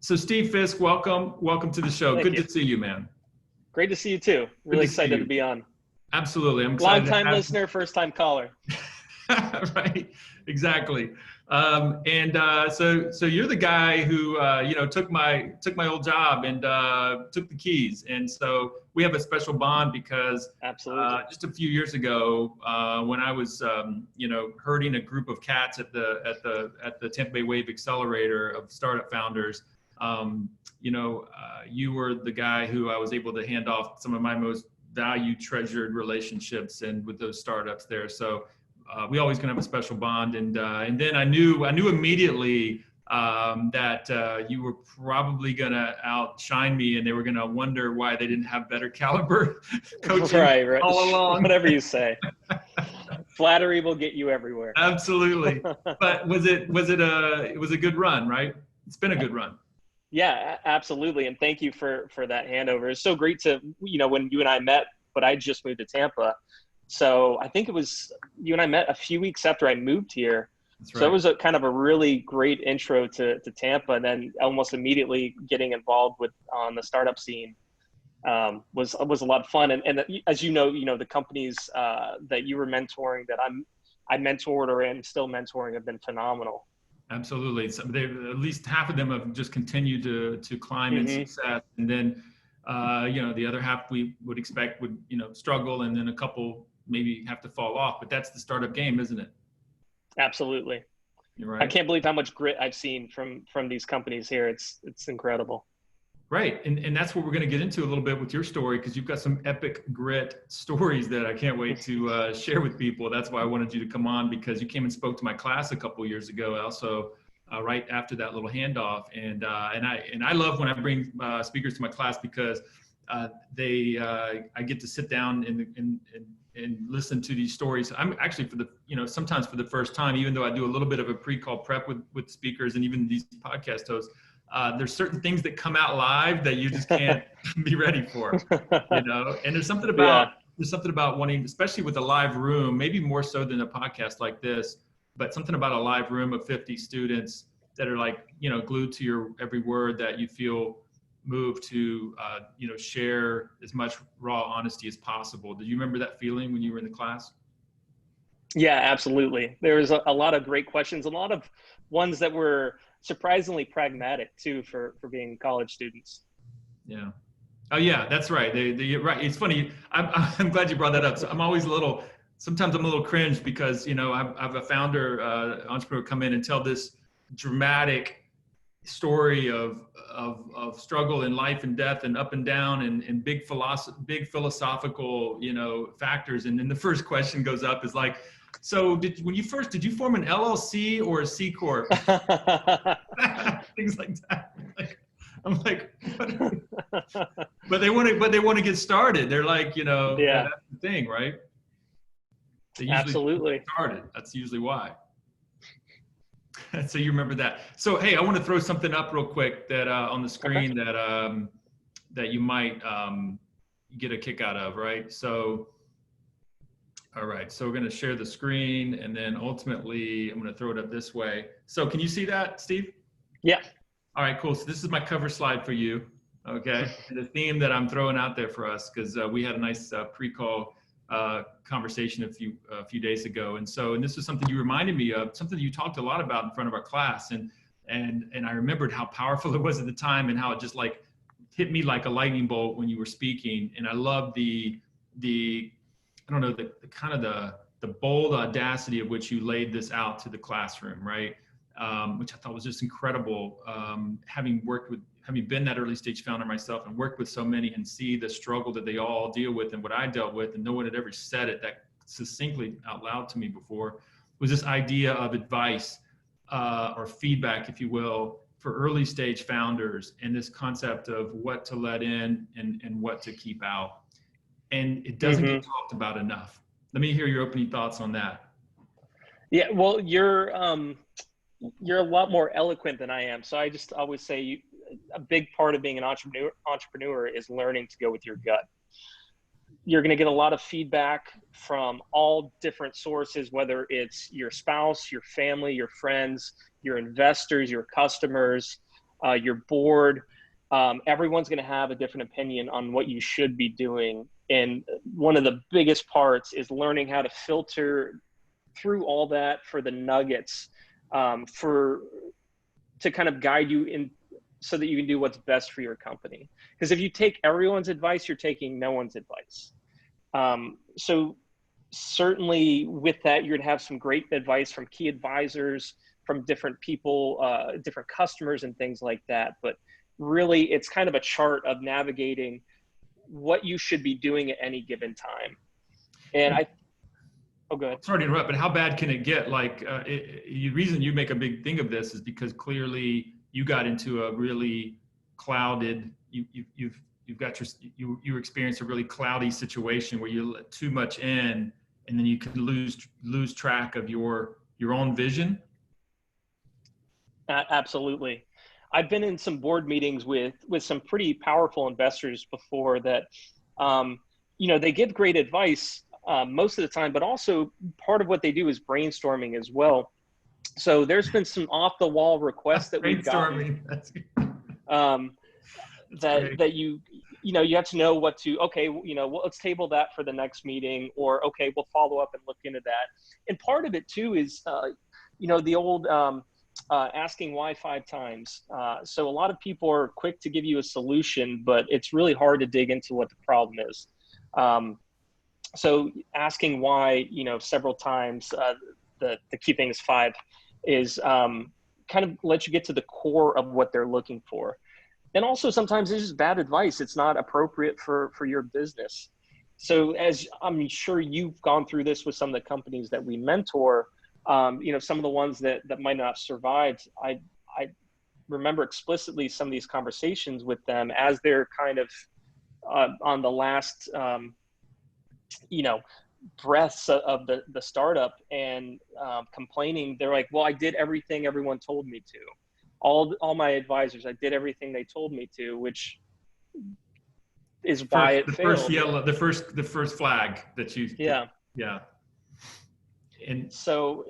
So Steve Fiske, welcome to the show. Thank Good you. to see you, man. Great to see you too. Really to see excited you. to be on. Absolutely, I'm excited. Long-time listener, first-time caller. Right, exactly. So you're the guy who took my old job and took the keys, and so we have a special bond because Absolutely. just a few years ago when I was herding a group of cats at the Tampa Bay Wave Accelerator of startup founders. You were the guy who I was able to hand off some of my most valued, treasured relationships and with those startups there. So we always gonna have a special bond. And then I knew immediately that you were probably gonna outshine me, and they were gonna wonder why they didn't have better caliber coaching right. all along. Whatever you say. Flattery will get you everywhere. Absolutely. But it was a good run, right? It's been a good run. Yeah, absolutely. And thank you for that handover. It's so great to, when you and I met, but I just moved to Tampa. So I think it was you and I met a few weeks after I moved here. That's right. So it was a kind of a really great intro to Tampa, and then almost immediately getting involved on the startup scene was a lot of fun. And as you know, the companies that you were mentoring that I mentored or am still mentoring have been phenomenal. Absolutely. So at least half of them have just continued to climb in success. And then, the other half we would expect would, struggle, and then a couple maybe have to fall off. But that's the startup game, isn't it? Absolutely. You're right. I can't believe how much grit I've seen from these companies here. It's incredible. Right. And that's what we're going to get into a little bit with your story, because you've got some epic grit stories that I can't wait to share with people. That's why I wanted you to come on, because you came and spoke to my class a couple of years ago, also right after that little handoff. And I love when I bring speakers to my class, because I get to sit down and listen to these stories. I'm actually sometimes for the first time, even though I do a little bit of a pre-call prep with speakers and even these podcast hosts. There's certain things that come out live that you just can't be ready for, and there's something about wanting, especially with a live room, maybe more so than a podcast like this, but something about a live room of 50 students that are glued to your every word, that you feel moved to, share as much raw honesty as possible. Do you remember that feeling when you were in the class? Yeah, absolutely. There was a lot of great questions, a lot of ones that were surprisingly pragmatic too for being college students. Yeah. Oh yeah, that's right. You're right. It's funny. I'm glad you brought that up. So sometimes I'm a little cringe, because, I've a founder, entrepreneur come in and tell this dramatic story of struggle in life and death and up and down and big philosophical, factors. And then the first question goes up is like, so did you form an LLC or a C Corp? Things like that. I'm like, what? but they want to get started. They're like, that's the thing, right? They usually Absolutely. get started. That's usually why. So you remember that. So, hey, I want to throw something up real quick that on the screen that you might get a kick out of, right? So, all right, so we're going to share the screen, and then ultimately I'm going to throw it up this way. So can you see that, Steve? Yeah. All right, cool. So this is my cover slide for you, okay? And the theme that I'm throwing out there for us, because we had a nice pre-call conversation a few days ago. And this was something you reminded me of, something that you talked a lot about in front of our class. And I remembered how powerful it was at the time, and how it just hit me like a lightning bolt when you were speaking. And I love the I don't know, the kind of the bold audacity of which you laid this out to the classroom, right? Which I thought was just incredible. Having been that early stage founder myself and worked with so many and see the struggle that they all deal with and what I dealt with, and no one had ever said it that succinctly out loud to me before, was this idea of advice or feedback, if you will, for early stage founders, and this concept of what to let in and what to keep out. And it doesn't get talked about enough. Let me hear your opening thoughts on that. Yeah, well, you're a lot more eloquent than I am. So I just always say a big part of being an entrepreneur is learning to go with your gut. You're going to get a lot of feedback from all different sources, whether it's your spouse, your family, your friends, your investors, your customers. your board. Everyone's going to have a different opinion on what you should be doing. And one of the biggest parts is learning how to filter through all that for the nuggets, to kind of guide you in so that you can do what's best for your company. Because if you take everyone's advice, you're taking no one's advice. So certainly with that, you're gonna have some great advice from key advisors, from different people, different customers and things like that. But really it's kind of a chart of navigating what you should be doing at any given time. And oh, go ahead. Sorry to interrupt, but how bad can it get? Like, the reason you make a big thing of this is because clearly you got into a really clouded, you experienced a really cloudy situation where you let too much in, and then you can lose track of your own vision. Absolutely. I've been in some board meetings with some pretty powerful investors before that, they give great advice most of the time, but also part of what they do is brainstorming as well. So there's been some off the wall requests that we've gotten, that you have to know what to, okay, well, let's table that for the next meeting, or, okay, we'll follow up and look into that. And part of it too is, the old, asking why 5 times. So a lot of people are quick to give you a solution, but it's really hard to dig into what the problem is. So asking why, several times, the key thing is 5, is kind of let you get to the core of what they're looking for. And also sometimes it's just bad advice. It's not appropriate for your business. So as I'm sure you've gone through this with some of the companies that we mentor, some of the ones that might not have survived, I remember explicitly some of these conversations with them as they're kind of on the last, breaths of the startup, and complaining. They're like, well, I did everything everyone told me to. All my advisors, I did everything they told me to, which is why it failed. The first flag that you, yeah. And so,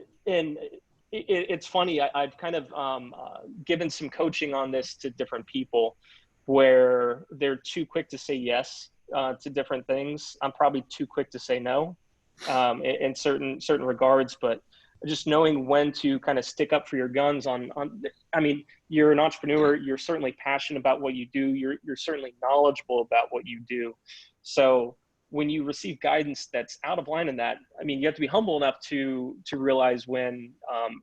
it's funny, I've kind of given some coaching on this to different people where they're too quick to say yes to different things. I'm probably too quick to say no in certain regards, but just knowing when to kind of stick up for your guns I mean, you're an entrepreneur, you're certainly passionate about what you do, you're certainly knowledgeable about what you do. So when you receive guidance that's out of line in that, I mean, you have to be humble enough to realize when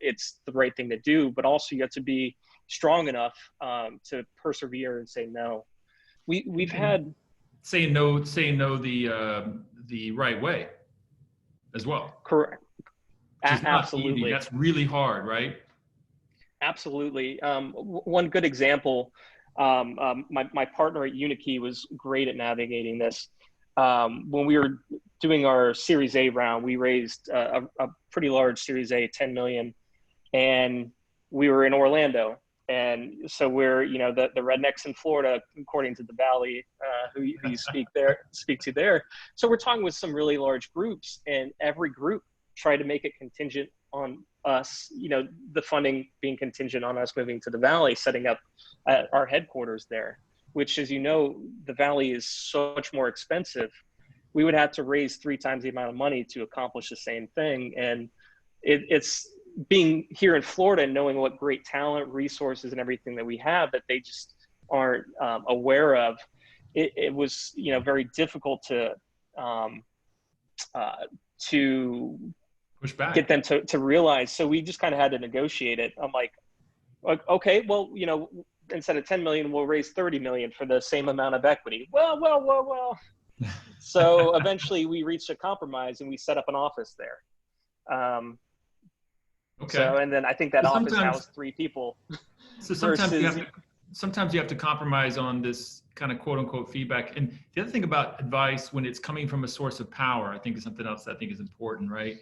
it's the right thing to do, but also you have to be strong enough to persevere and say no. We've had saying no the right way as well. Correct. Absolutely. That's really hard, right? Absolutely. One good example, my partner at UniKey was great at navigating this. When we were doing our Series A round, we raised a pretty large Series A, 10 million, and we were in Orlando. And so we're, the rednecks in Florida, according to the Valley, who you speak to there. So we're talking with some really large groups, and every group tried to make it contingent on us, the funding being contingent on us moving to the Valley, setting up our headquarters there, which, as you know, the Valley is so much more expensive. We would have to raise 3 times the amount of money to accomplish the same thing. And it's being here in Florida and knowing what great talent, resources, and everything that we have that they just aren't aware of. It was, very difficult to push back, get them to realize. So we just kind of had to negotiate it. I'm like, okay, well, instead of 10 million, we'll raise 30 million for the same amount of equity. Well. So eventually we reached a compromise and we set up an office there. Okay. So, and then I think that office housed 3 people. So sometimes you have to compromise on this kind of quote unquote feedback. And the other thing about advice, when it's coming from a source of power, I think is something else that I think is important, right?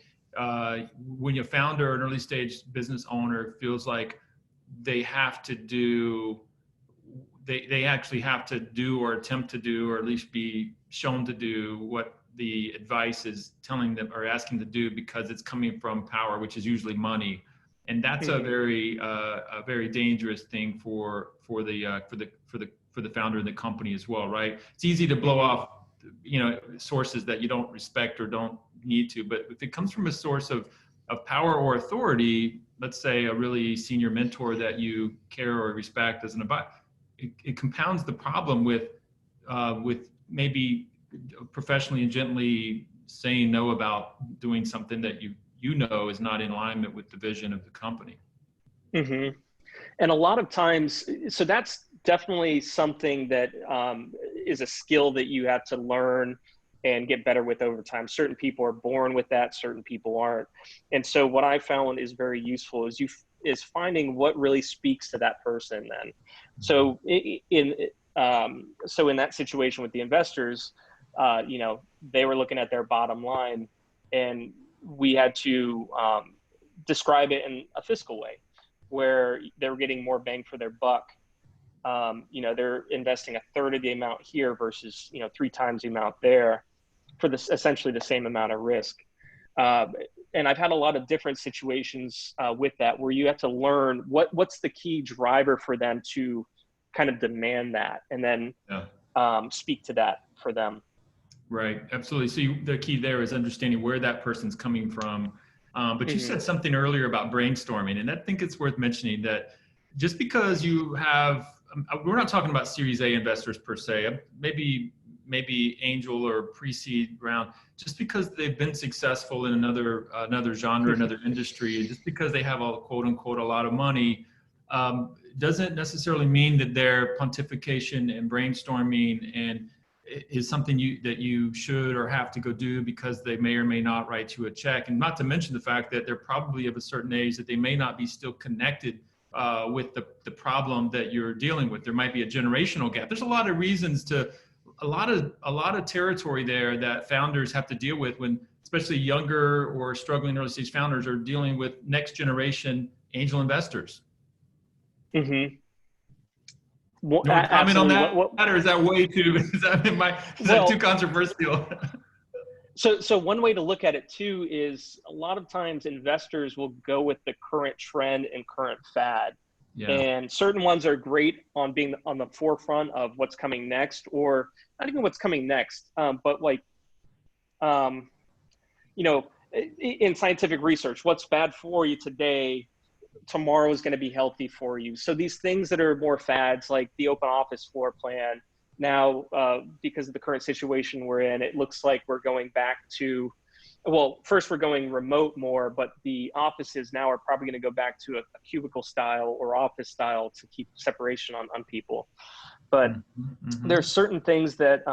When your founder or an early stage business owner feels like they have to do, they actually have to do or attempt to do, or at least be shown to do what the advice is telling them or asking to do, because it's coming from power, which is usually money. and that's a very dangerous thing for the founder of the company as well, right? It's easy to blow off, sources that you don't respect or don't need to, but if it comes from a source of power or authority, let's say a really senior mentor that you care or respect as an advisor, it compounds the problem with maybe professionally and gently saying no about doing something that you know is not in alignment with the vision of the company. Mm-hmm. And a lot of times, so that's definitely something that is a skill that you have to learn and get better with over time. Certain people are born with that, certain people aren't. And so what I found is very useful is finding what really speaks to that person then. So in that situation with the investors, they were looking at their bottom line, and we had to describe it in a fiscal way where they were getting more bang for their buck. They're investing a third of the amount here versus 3 times the amount there for this essentially the same amount of risk. And I've had a lot of different situations with that, where you have to learn what's the key driver for them to kind of demand that, and then speak to that for them. Right, absolutely. So the key there is understanding where that person's coming from. But you said something earlier about brainstorming, and I think it's worth mentioning that just because you have, we're not talking about Series A investors per se, maybe angel or pre-seed round, just because they've been successful in another genre, another industry, and just because they have a quote unquote a lot of money, doesn't necessarily mean that their pontification and brainstorming and is something that you should or have to go do because they may or may not write you a check. And not to mention the fact that they're probably of a certain age that they may not be still connected with the problem that you're dealing with. There might be a generational gap. There's a lot of reasons to a lot of territory there that founders have to deal with when, especially younger or struggling early stage founders are dealing with next generation angel investors. Mm-hmm. Well, you want to comment on that, or is that way too? Is that too controversial? So one way to look at it too is a lot of times investors will go with the current trend and current fad. Yeah. And certain ones are great on being on the forefront of what's coming next, or not even what's coming next, but like, in scientific research, what's bad for you today, tomorrow is going to be healthy for you. So these things that are more fads, like the open office floor plan, now, because of the current situation we're in, it looks like we're going back to, well, first we're going remote more, but the offices now are probably going to go back to a cubicle style or office style to keep separation on people. But there's certain things that,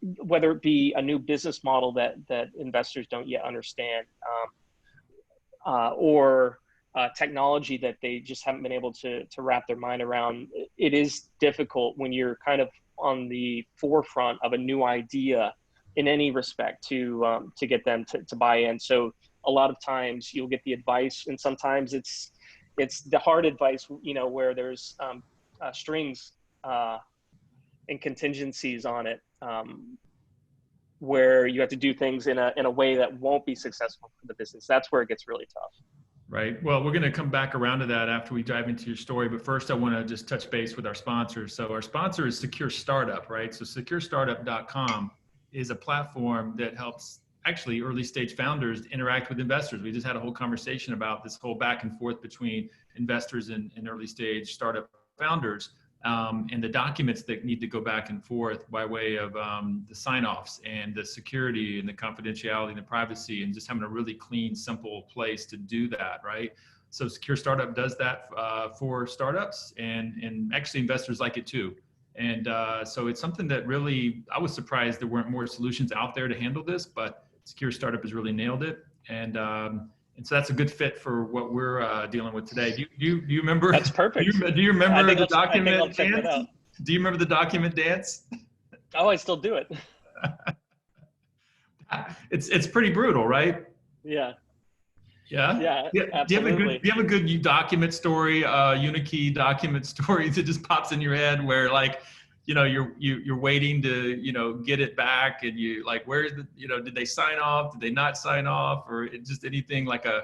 whether it be a new business model that investors don't yet understand, or technology that they just haven't been able to wrap their mind around, it is difficult when you're kind of on the forefront of a new idea in any respect to get them to buy in. So a lot of times you'll get the advice, and sometimes it's the hard advice, where there's strings and contingencies on it, where you have to do things in a way that won't be successful for the business. That's where it gets really tough. Right. Well, we're going to come back around to that after we dive into your story. But first, I want to just touch base with our sponsors. So our sponsor is SecureStartup, right? So SecureStartup.com is a platform that helps actually early stage founders interact with investors. We just had a whole conversation about this whole back and forth between investors and early stage startup founders, and the documents that need to go back and forth by way of the sign-offs and the security and the confidentiality and the privacy, and just having a really clean, simple place to do that, right? So Secure Startup does that for startups, and actually investors like it too. And so it's something that really, I was surprised there weren't more solutions out there to handle this, but Secure Startup has really nailed it. And so that's a good fit for what we're dealing with today. Do you remember? That's perfect. Do you remember the document dance? Do you remember the document dance? Oh, I still do it. It's pretty brutal, right? Yeah. Yeah. Yeah. Absolutely. Do you have a good document story, UniKey document story that just pops in your head where, like, you're waiting to, get it back, and you like, where's the, did they sign off? Did they not sign off? Or just anything like a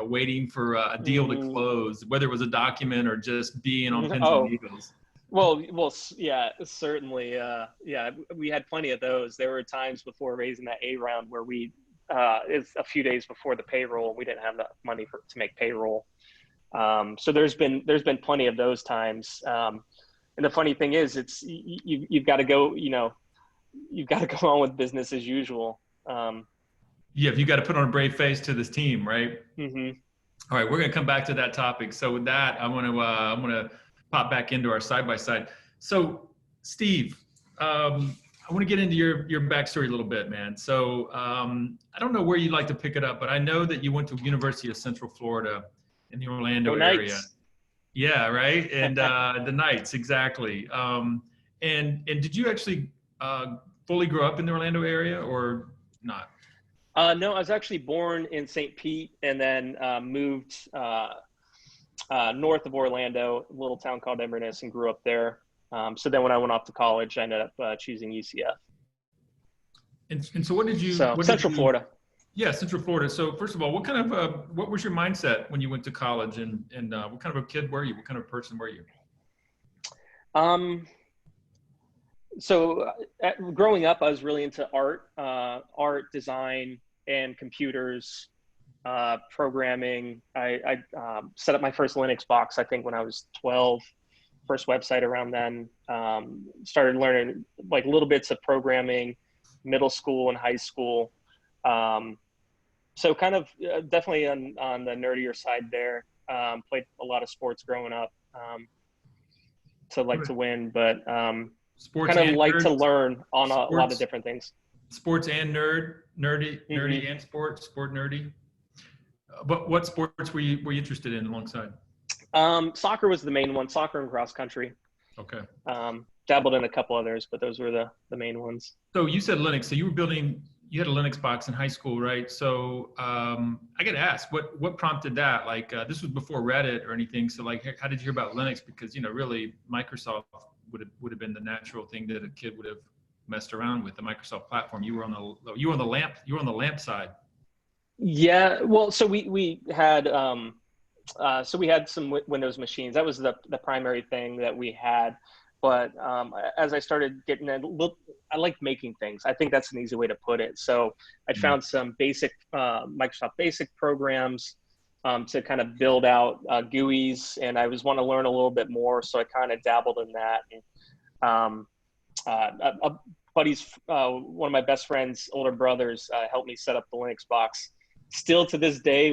waiting for a deal to close, whether it was a document or just being on pins and Oh, needles. well, yeah, certainly. Yeah, we had plenty of those. There were times before raising that A round where it's a few days before the payroll. We didn't have the money to make payroll. So there's been plenty of those times. And the funny thing is, you've got to go, you've got to go on with business as usual. Yeah, you got to put on a brave face to this team, right? Mm-hmm. All right, we're going to come back to that topic. So with that, I'm going to pop back into our side by side. So Steve, I want to get into your backstory a little bit, man. So I don't know where you'd like to pick it up, but I know that you went to University of Central Florida in the Orlando area. Yeah, right. And the Knights, exactly. And did you actually fully grow up in the Orlando area or not? No, I was actually born in St. Pete and then moved north of Orlando, a little town called Inverness, and grew up there. So then when I went off to college, I ended up choosing UCF. And so what did you? Central Florida. Yeah, Central Florida. So first of all, what was your mindset when you went to college, and what kind of a kid were you? What kind of person were you? So growing up, I was really into art, design, and computers, programming. I set up my first Linux box, I think, when I was 12. First website around then. Started learning like little bits of programming, middle school and high school. So kind of definitely on the nerdier side there. Played a lot of sports growing up. To win, but sports kind of like nerds, to learn on a lot of different things. Sports and nerdy and sport nerdy. But what sports were you interested in alongside? Soccer was the main one. Soccer and cross country. Okay. Dabbled in a couple others, but those were the main ones. So you said Linux. So you had a Linux box in high school, right? So I got to ask, what prompted that? Like this was before Reddit or anything. So like, how did you hear about Linux? Because really Microsoft would have been the natural thing that a kid would have messed around with, the Microsoft platform. You were on the lamp side. Yeah. Well, so we had some Windows machines. That was the primary thing that we had. But as I started getting I like making things. I think that's an easy way to put it. So I found some basic Microsoft Basic programs to kind of build out GUIs, and I want to learn a little bit more. So I kind of dabbled in that. And, a buddy's, one of my best friend's older brothers helped me set up the Linux box. Still to this day,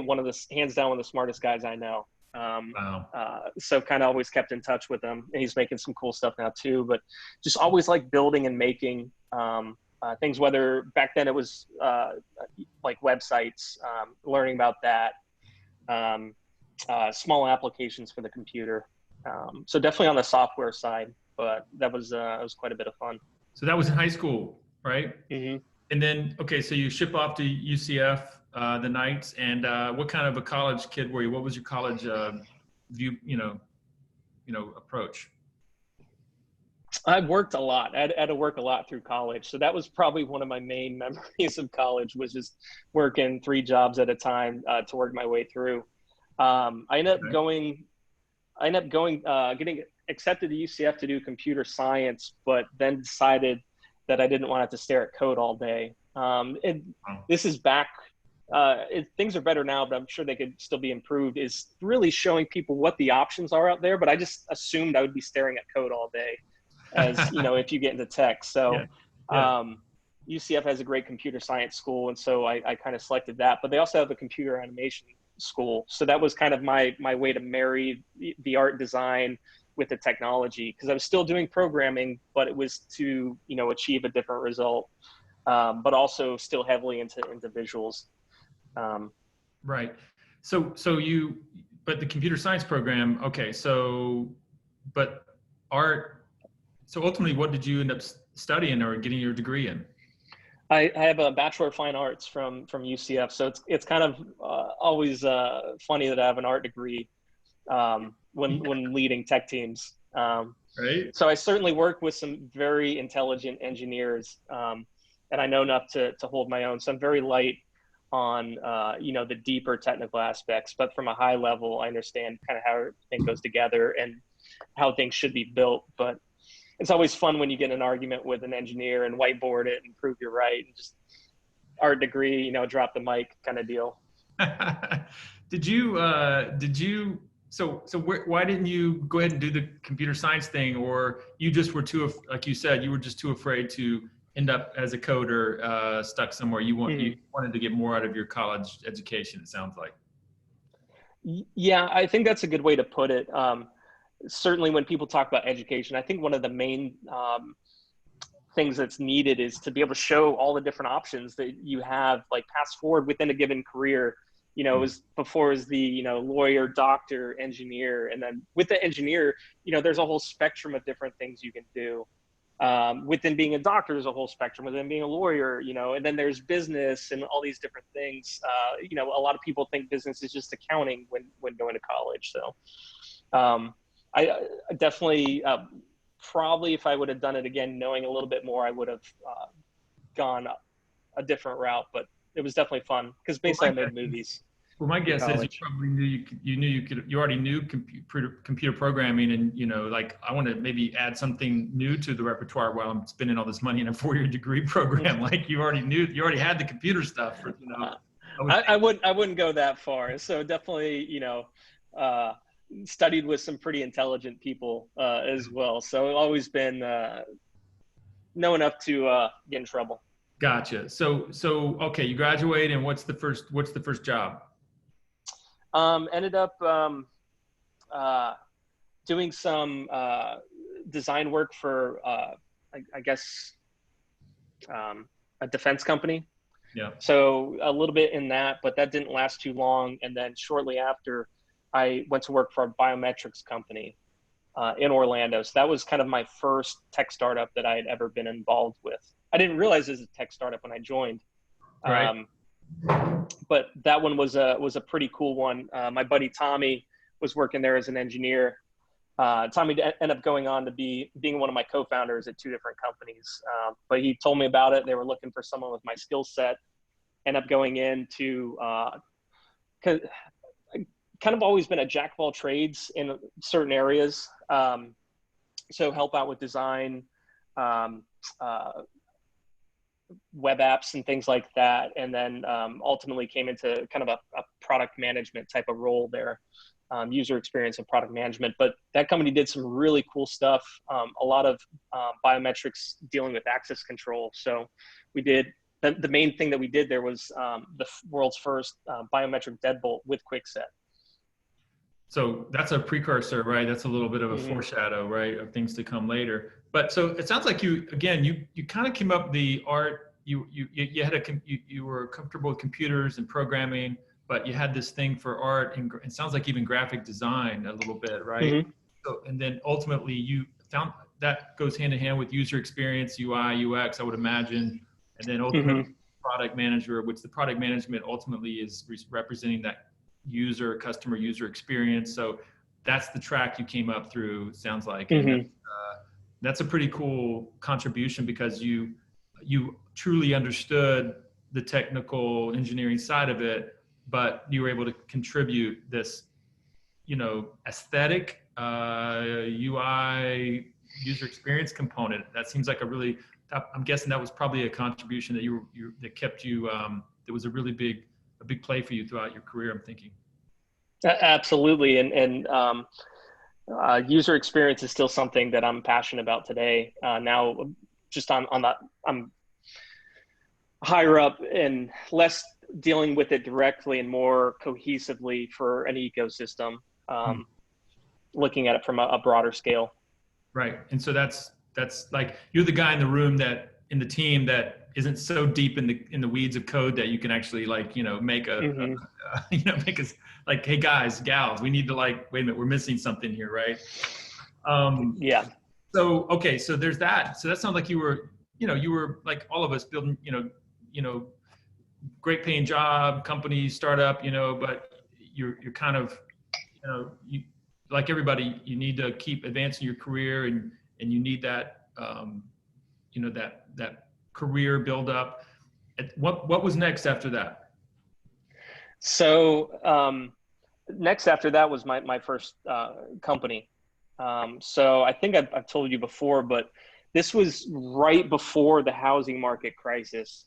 hands down one of the smartest guys I know. Wow. So kind of always kept in touch with him, and he's making some cool stuff now too, but just always like building and making things, whether back then it was like websites, learning about that, small applications for the computer. So definitely on the software side, but that was quite a bit of fun. So that was in high school, right? Mm-hmm. And then, okay, so you ship off to UCF, the Knights, and what kind of a college kid were you? What was your college approach? I worked a lot. I had to work a lot through college. So that was probably one of my main memories of college, was just working 3 jobs at a time to work my way through. I ended up getting accepted to UCF to do computer science, but then decided that I didn't want to have to stare at code all day. This is back, things are better now, but I'm sure they could still be improved, is really showing people what the options are out there. But I just assumed I would be staring at code all day, as if you get into tech. So UCF has a great computer science school, and so I kind of selected that. But they also have a computer animation school. So that was kind of my way to marry the art design with the technology, because I was still doing programming, but it was to achieve a different result, but also still heavily into visuals. Right. So but the computer science program, okay. But art. So ultimately, what did you end up studying or getting your degree in? I have a Bachelor of Fine Arts from UCF, so it's kind of always funny that I have an art degree when leading tech teams. Right. So I certainly work with some very intelligent engineers, and I know enough to hold my own. So I'm very light on, you know, the deeper technical aspects, but from a high level, I understand kind of how everything goes together and how things should be built. But it's always fun when you get in an argument with an engineer and whiteboard it and prove you're right, and just art degree, you know, drop the mic kind of deal. Why didn't you go ahead and do the computer science thing, or you just were like you said, you were just too afraid to end up as a coder, stuck somewhere? You wanted to get more out of your college education, it sounds like. Yeah, I think that's a good way to put it. Certainly when people talk about education, I think one of the main things that's needed is to be able to show all the different options that you have, like pass forward within a given career. You know, before is the, you know, lawyer, doctor, engineer. And then with the engineer, you know, there's a whole spectrum of different things you can do. Within being a doctor, there's a whole spectrum. Within being a lawyer, you know, and then there's business and all these different things. You know, a lot of people think business is just accounting when going to college. So I definitely, probably if I would have done it again, knowing a little bit more, I would have gone a different route, but it was definitely fun because basically I made movies. Well, my guess is you probably you already knew computer programming, and, you know, like, I want to maybe add something new to the repertoire while I'm spending all this money in a 4-year degree program. Like, you already had the computer stuff, you know. I wouldn't go that far. So definitely, you know, studied with some pretty intelligent people as well. So I've always been know enough to get in trouble. Gotcha. So okay, you graduate, and what's the first job? Ended up doing some design work for I guess a defense company. Yeah. So a little bit in that, but that didn't last too long. And then shortly after, I went to work for a biometrics company in Orlando. So that was kind of my first tech startup that I had ever been involved with. I didn't realize it was a tech startup when I joined. Right. But that one was a pretty cool one. My buddy Tommy was working there as an engineer. Tommy ended up going on to being one of my co-founders at 2 different companies. But he told me about it. They were looking for someone with my skill set. Ended up going into kind of always been a jack of all trades in certain areas. So help out with design, web apps and things like that. And then ultimately came into kind of a product management type of role there, user experience and product management. But that company did some really cool stuff, a lot of biometrics dealing with access control. So we did, the main thing that we did there was the world's first biometric deadbolt with QuickSet. So that's a precursor, right? That's a little bit of a foreshadow, right, of things to come later. But so it sounds like you kind of came up the art. You were comfortable with computers and programming, but you had this thing for art, and it sounds like even graphic design a little bit, right? So, and then ultimately you found that goes hand in hand with user experience, UI, UX, I would imagine, and then ultimately product manager, which the product management ultimately is representing that customer user experience. So that's the track you came up through, sounds like. And that's a pretty cool contribution, because you truly understood the technical engineering side of it, but you were able to contribute this, you know, aesthetic UI user experience component. That seems like I'm guessing that was probably a contribution that that kept you, that was a really big play for you throughout your career, I'm thinking. Absolutely. And user experience is still something that I'm passionate about today. Now, just on that, I'm higher up and less dealing with it directly and more cohesively for an ecosystem, looking at it from a broader scale. Right. And so that's like, you're the guy in the room in the team that isn't so deep in the weeds of code that you can actually, like, you know, make make us like, hey guys, gals, we need to, like, wait a minute, we're missing something here, right? Yeah. So, okay, so there's that. So that sounds like you were like all of us, building, great paying job, company, startup, but you're kind of, like everybody, you need to keep advancing your career, and you need that, that career build up. What was next after that? So next after that was my first company. So I think I've told you before, but this was right before the housing market crisis,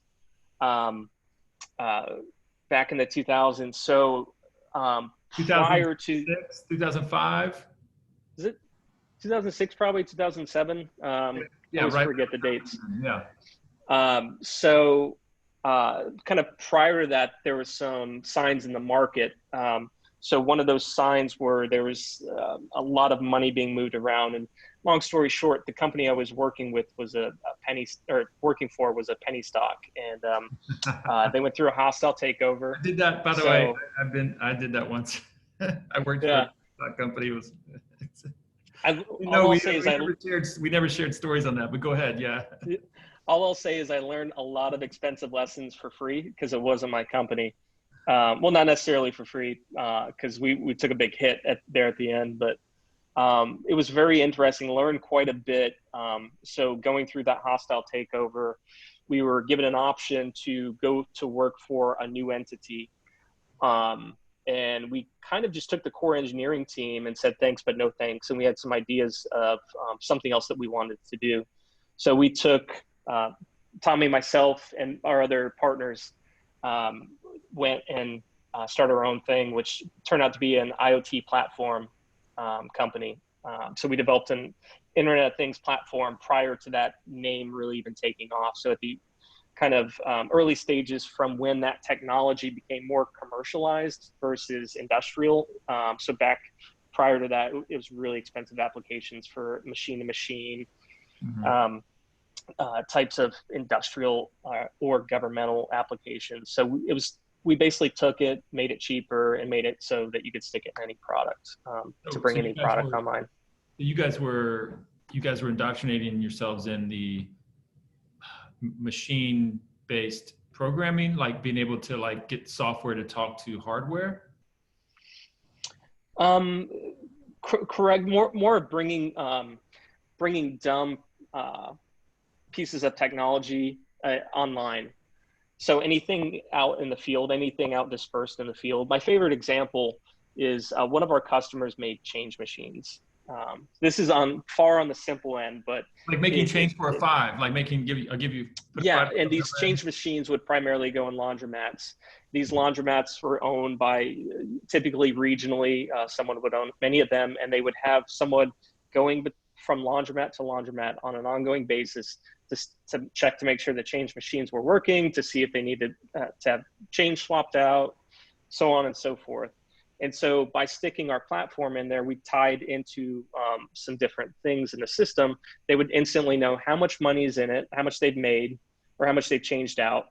back in the 2000s. So prior to 2005. is it 2006, probably 2007. Yeah, Always right. forget the dates. Yeah. So kind of prior to that, there was some signs in the market. So one of those signs were there was a lot of money being moved around. And long story short, the company I was working with was a penny, or working for was a penny stock, and they went through a hostile takeover. I did that, by the way. I did that once. I worked for a company. It was. We never shared stories on that, but go ahead. Yeah. All I'll say is I learned a lot of expensive lessons for free because it wasn't my company. Well, not necessarily for free, because we took a big hit there at the end, but it was very interesting, learned quite a bit. So going through that hostile takeover, we were given an option to go to work for a new entity. And we kind of just took the core engineering team and said thanks, but no thanks. And we had some ideas of something else that we wanted to do. So we took Tommy, myself, and our other partners went and started our own thing, which turned out to be an IoT platform company. So we developed an Internet of Things platform prior to that name really even taking off. So at the kind of early stages from when that technology became more commercialized versus industrial. So back prior to that, it was really expensive applications for machine to machine. Mm-hmm. Types of industrial or governmental applications. So we basically took it, made it cheaper, and made it so that you could stick it in any product to bring any product online. You guys were indoctrinating yourselves in the machine-based programming, like being able to like get software to talk to hardware. Correct. More of bringing dumb pieces of technology online. So anything out in the field, anything out dispersed in the field. My favorite example is one of our customers made change machines. This is far on the simple end, but like making change for a $5, like I'll give you. Yeah, and these change machines would primarily go in laundromats. These laundromats were owned by typically regionally. Someone would own many of them, and they would have someone going from laundromat to laundromat on an ongoing basis to check to make sure the change machines were working, to see if they needed to have change swapped out, so on and so forth. And so by sticking our platform in there, we tied into some different things in the system. They would instantly know how much money is in it, how much they've made, or how much they've changed out.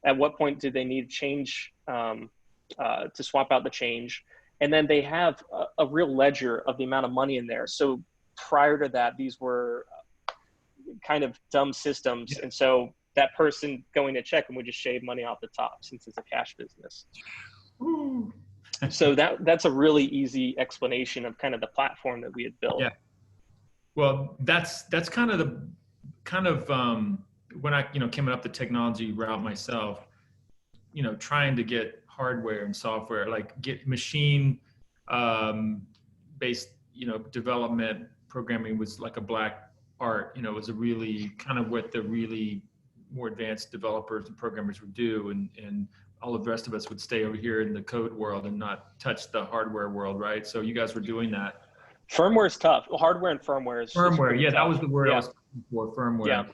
At what point do they need change to swap out the change? And then they have a real ledger of the amount of money in there. So prior to that, these were kind of dumb systems. Yeah. And so that person going to check them would just shave money off the top since it's a cash business. Ooh. So that's a really easy explanation of kind of the platform that we had built. Yeah. Well, that's kind of when I came up the technology route myself, trying to get hardware and software, like get machine based development programming was like a black art. It was a really kind of what the really more advanced developers and programmers would do, and all of the rest of us would stay over here in the code world and not touch the hardware world, right? So you guys were doing that. Firmware is tough. Hardware and firmware is firmware. Yeah, tough. That was the word I was looking for. Firmware. Yeah.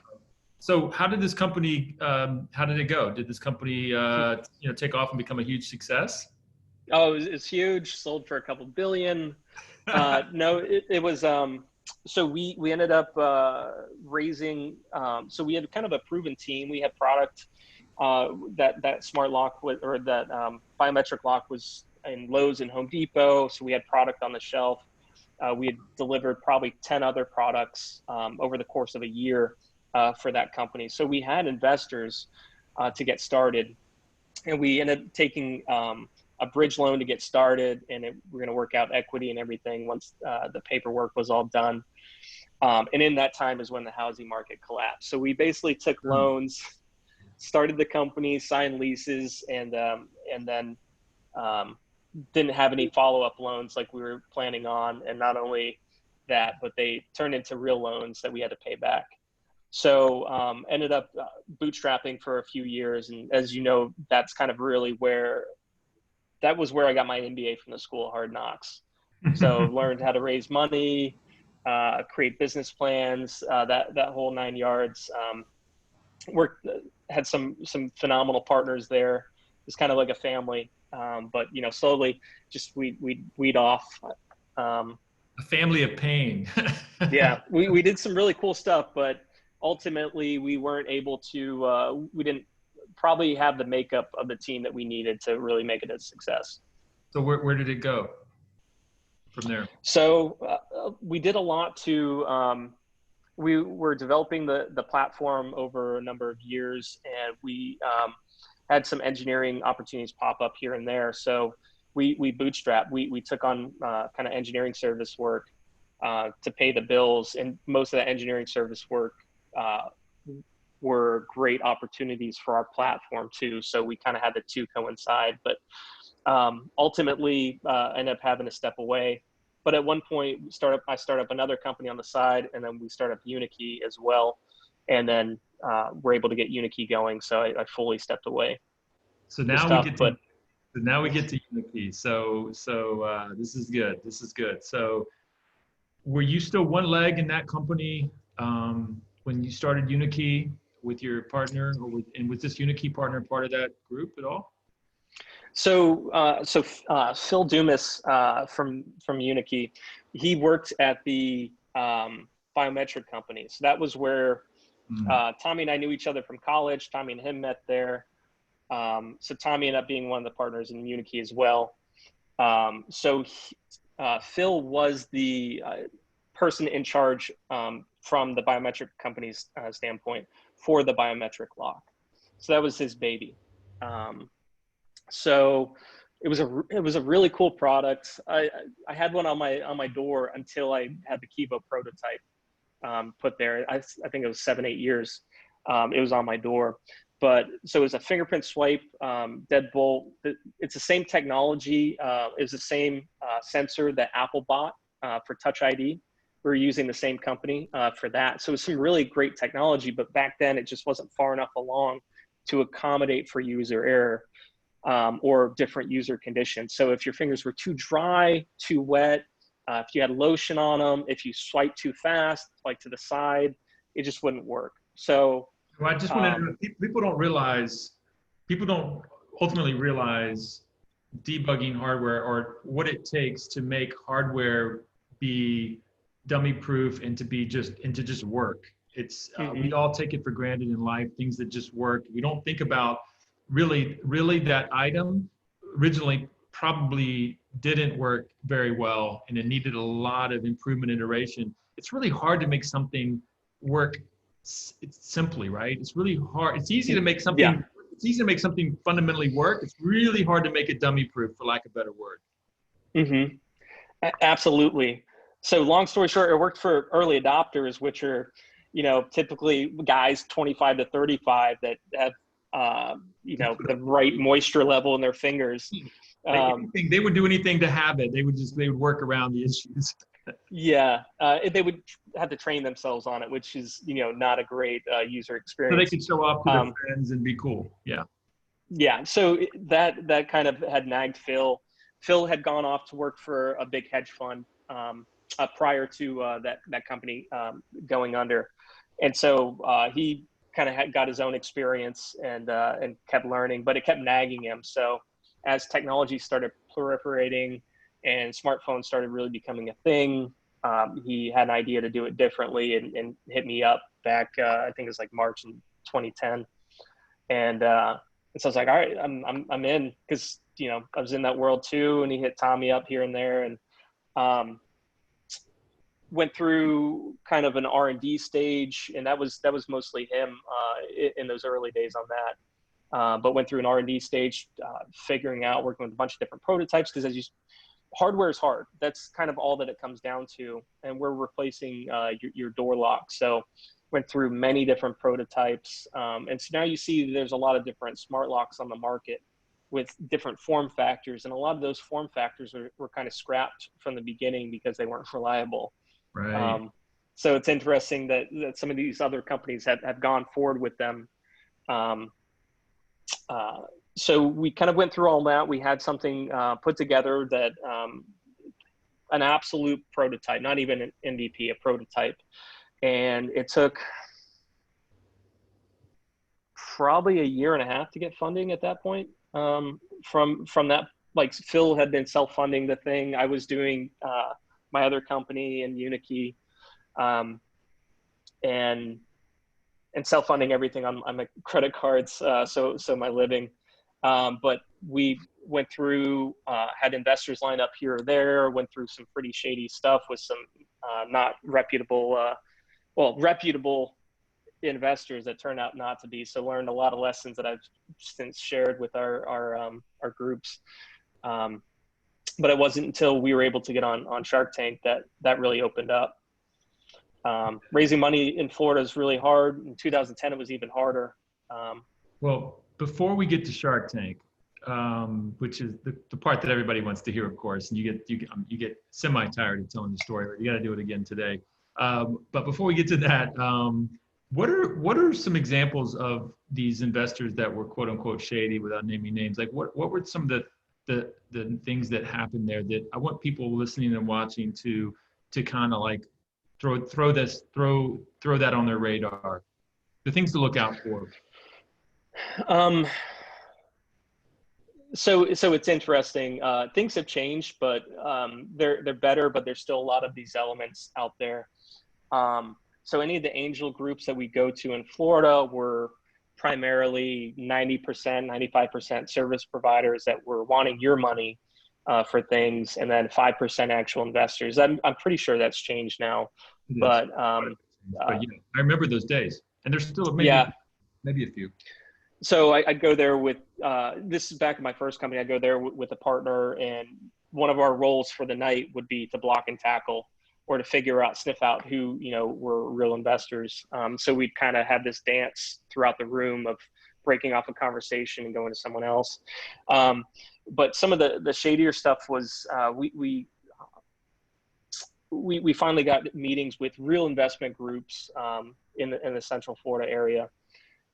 So how did this company? How did it go? Did this company, take off and become a huge success? Oh, it's huge. Sold for a couple billion. No, it was. So we ended up raising. So we had kind of a proven team. We had product. That smart lock or that biometric lock was in Lowe's and Home Depot. So we had product on the shelf. We had delivered probably 10 other products over the course of a year for that company. So we had investors to get started, and we ended up taking a bridge loan to get started, and we're going to work out equity and everything once the paperwork was all done. And in that time is when the housing market collapsed. So we basically took loans, started the company, signed leases, and then didn't have any follow-up loans like we were planning on. And not only that, but they turned into real loans that we had to pay back. So ended up bootstrapping for a few years. And as you know, that's kind of really that was where I got my MBA from the School of Hard Knocks. So learned how to raise money, create business plans, that whole 9 yards. Had some phenomenal partners there. It's kind of like a family, but slowly just weed off. A family of pain. Yeah, we did some really cool stuff, but ultimately we weren't able to. We didn't probably have the makeup of the team that we needed to really make it a success. So where did it go from there? So we did a lot to. We were developing the platform over a number of years, and we had some engineering opportunities pop up here and there. So we bootstrapped. We took on kind of engineering service work to pay the bills, and most of that engineering service work were great opportunities for our platform too. So we kind of had the two coincide, but ultimately ended up having to step away. But at one point, I started up another company on the side, and then we started up UniKey as well. And then we're able to get UniKey going. So I fully stepped away. So now we get to UniKey. So this is good. This is good. So were you still one leg in that company when you started UniKey with your partner, and was this UniKey partner part of that group at all? So Phil Dumas from UniKey, he worked at the biometric company. So that was where Tommy and I knew each other from college. Tommy and him met there. So Tommy ended up being one of the partners in UniKey as well. Phil was the person in charge from the biometric company's standpoint for the biometric lock. So that was his baby. So it was a really cool product. I had one on my door until I had the Kivo prototype put there. I think it was 7-8 years. It was on my door. But so it was a fingerprint swipe, deadbolt. It's the same technology. It was the same sensor that Apple bought for Touch ID. We were using the same company for that. So it was some really great technology, but back then it just wasn't far enough along to accommodate for user error or different user conditions. So if your fingers were too dry, too wet, if you had lotion on them, if you swipe too fast, like to the side, it just wouldn't work. So well, I just want to, people don't ultimately realize debugging hardware or what it takes to make hardware be dummy proof and to just work. It's we all take it for granted in life, things that just work. We don't think about really that item originally probably didn't work very well and it needed a lot of improvement iteration. It's really hard to make something work. It's simply, right? It's really hard. It's easy to make something. Yeah. It's easy to make something fundamentally work. It's really hard to make it dummy proof, for lack of a better word. Mm-hmm. Absolutely. So long story short, it worked for early adopters, which are, typically guys 25 to 35 that have, the right moisture level in their fingers. They would do anything to have it. They would work around the issues. Yeah, they would have to train themselves on it, which is, not a great user experience. So they could show off to their friends and be cool. Yeah. Yeah. So that kind of had nagged Phil. Phil had gone off to work for a big hedge fund prior to that company going under, and so he kind of got his own experience and kept learning, but it kept nagging him. So as technology started proliferating and smartphones started really becoming a thing, he had an idea to do it differently and hit me up back, I think it was like March in 2010. And so I was like, all right, I'm in, because, I was in that world too. And he hit Tommy up here and there, and went through kind of an R&D stage. And that was mostly him in those early days on that. But went through an R&D stage, figuring out, working with a bunch of different prototypes, because hardware is hard. That's kind of all that it comes down to. And we're replacing your door lock. So went through many different prototypes. And so now you see there's a lot of different smart locks on the market, with different form factors, and a lot of those form factors were kind of scrapped from the beginning because they weren't reliable. Right. So it's interesting that some of these other companies have gone forward with them. So we kind of went through all that. We had something put together that an absolute prototype, not even an MVP, a prototype. And it took probably a year and a half to get funding at that point. From that, like Phil had been self-funding the thing. I was doing my other company in UniKey, and self-funding everything on my credit cards. So my living. But we went through, had investors lined up here or there, went through some pretty shady stuff with some not reputable, reputable investors that turned out not to be. So learned a lot of lessons that I've since shared with our groups. But it wasn't until we were able to get on Shark Tank that really opened up. Raising money in Florida is really hard. In 2010, it was even harder. Well, before we get to Shark Tank, which is the part that everybody wants to hear, of course, and you get semi-tired of telling the story, but you got to do it again today. But before we get to that, what are some examples of these investors that were quote unquote shady, without naming names? Like what were some of the things that happened there that I want people listening and watching to kind of like throw that on their radar, the things to look out for? So it's interesting. Things have changed, but they're better. But there's still a lot of these elements out there. So any of the angel groups that we go to in Florida were primarily 90%, 95% service providers that were wanting your money for things, and then 5% actual investors. I'm pretty sure that's changed now. But yeah, I remember those days, and there's still maybe a few. So I'd go there with, this is back in my first company, I'd go there with a partner, and one of our roles for the night would be to block and tackle, or to sniff out who, were real investors. So we'd kind of have this dance throughout the room of breaking off a conversation and going to someone else. But some of the shadier stuff was, we finally got meetings with real investment groups in the Central Florida area.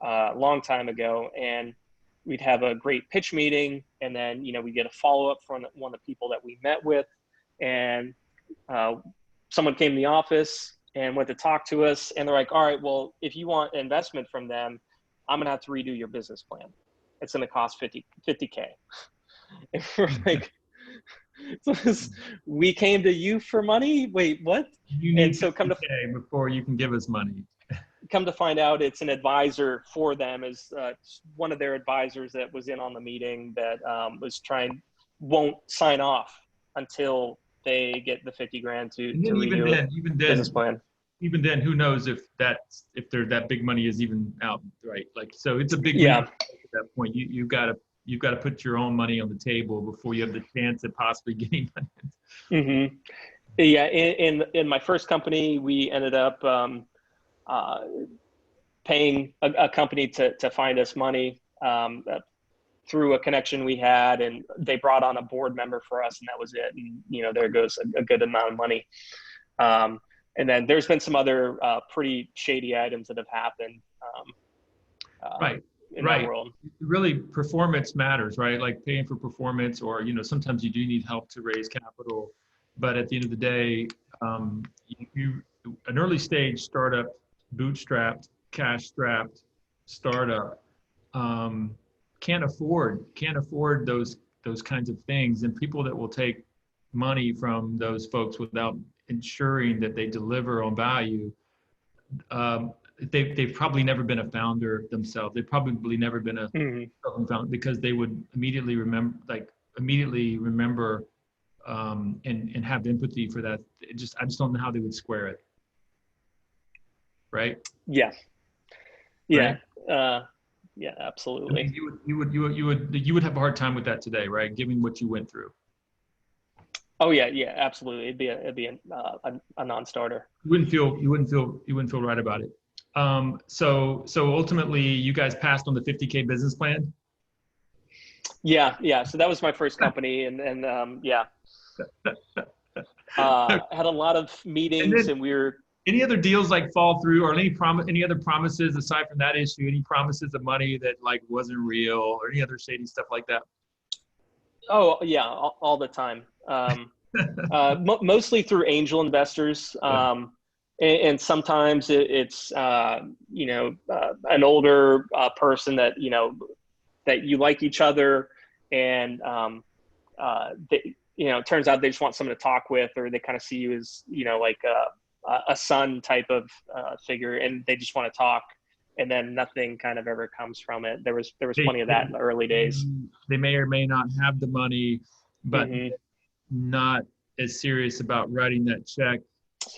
A long time ago, and we'd have a great pitch meeting, and then we get a follow-up from one of the people that we met with, and someone came to the office and went to talk to us, and they're like, all right, well, if you want investment from them, I'm gonna have to redo your business plan. It's gonna cost $50K. And we're like, we came to you for money? Wait, what? You need $50K before you can give us money. Come to find out, it's an advisor for them, is one of their advisors that was in on the meeting that won't sign off until they get the 50 grand to redo a business plan. Even then, who knows if that big money is even out, right? Like, so it's a big yeah. At that point, you've got to put your own money on the table before you have the chance at possibly getting money. Mm-hmm. Yeah, in my first company, we ended up paying a company to find us money through a connection we had, and they brought on a board member for us, and that was it. And there goes a good amount of money. And then there's been some other pretty shady items that have happened. In that world. Really, performance matters, right? Like paying for performance, or sometimes you do need help to raise capital, but at the end of the day, an early stage startup, bootstrapped, cash strapped startup can't afford those kinds of things, and people that will take money from those folks without ensuring that they deliver on value, they've probably never been a founder themselves. They've probably never been a founder, because they would immediately remember and have empathy for that. I just don't know how they would square it. Right? Yeah. Yeah. Right? Yeah, absolutely. I mean, you would have a hard time with that today, right? Given what you went through. Oh yeah, absolutely. It'd be a non-starter. You wouldn't feel right about it. So ultimately, you guys passed on the 50K business plan. Yeah. So that was my first company, and yeah, had a lot of And meetings, then and we were. any other deals like fall through, or any other promises aside from that issue? Any promises of money that like wasn't real, or any other shady stuff like that? Oh yeah, all the time. Mostly through angel investors, Yeah. and sometimes it's an older person that that you like each other, and it turns out they just want someone to talk with, or they kind of see you as like a son type of figure, and they just want to talk, and then nothing kind of ever comes from it. There was They, plenty of they, that in the early days. they may or may not have the money, but Hmm. not as serious about writing that check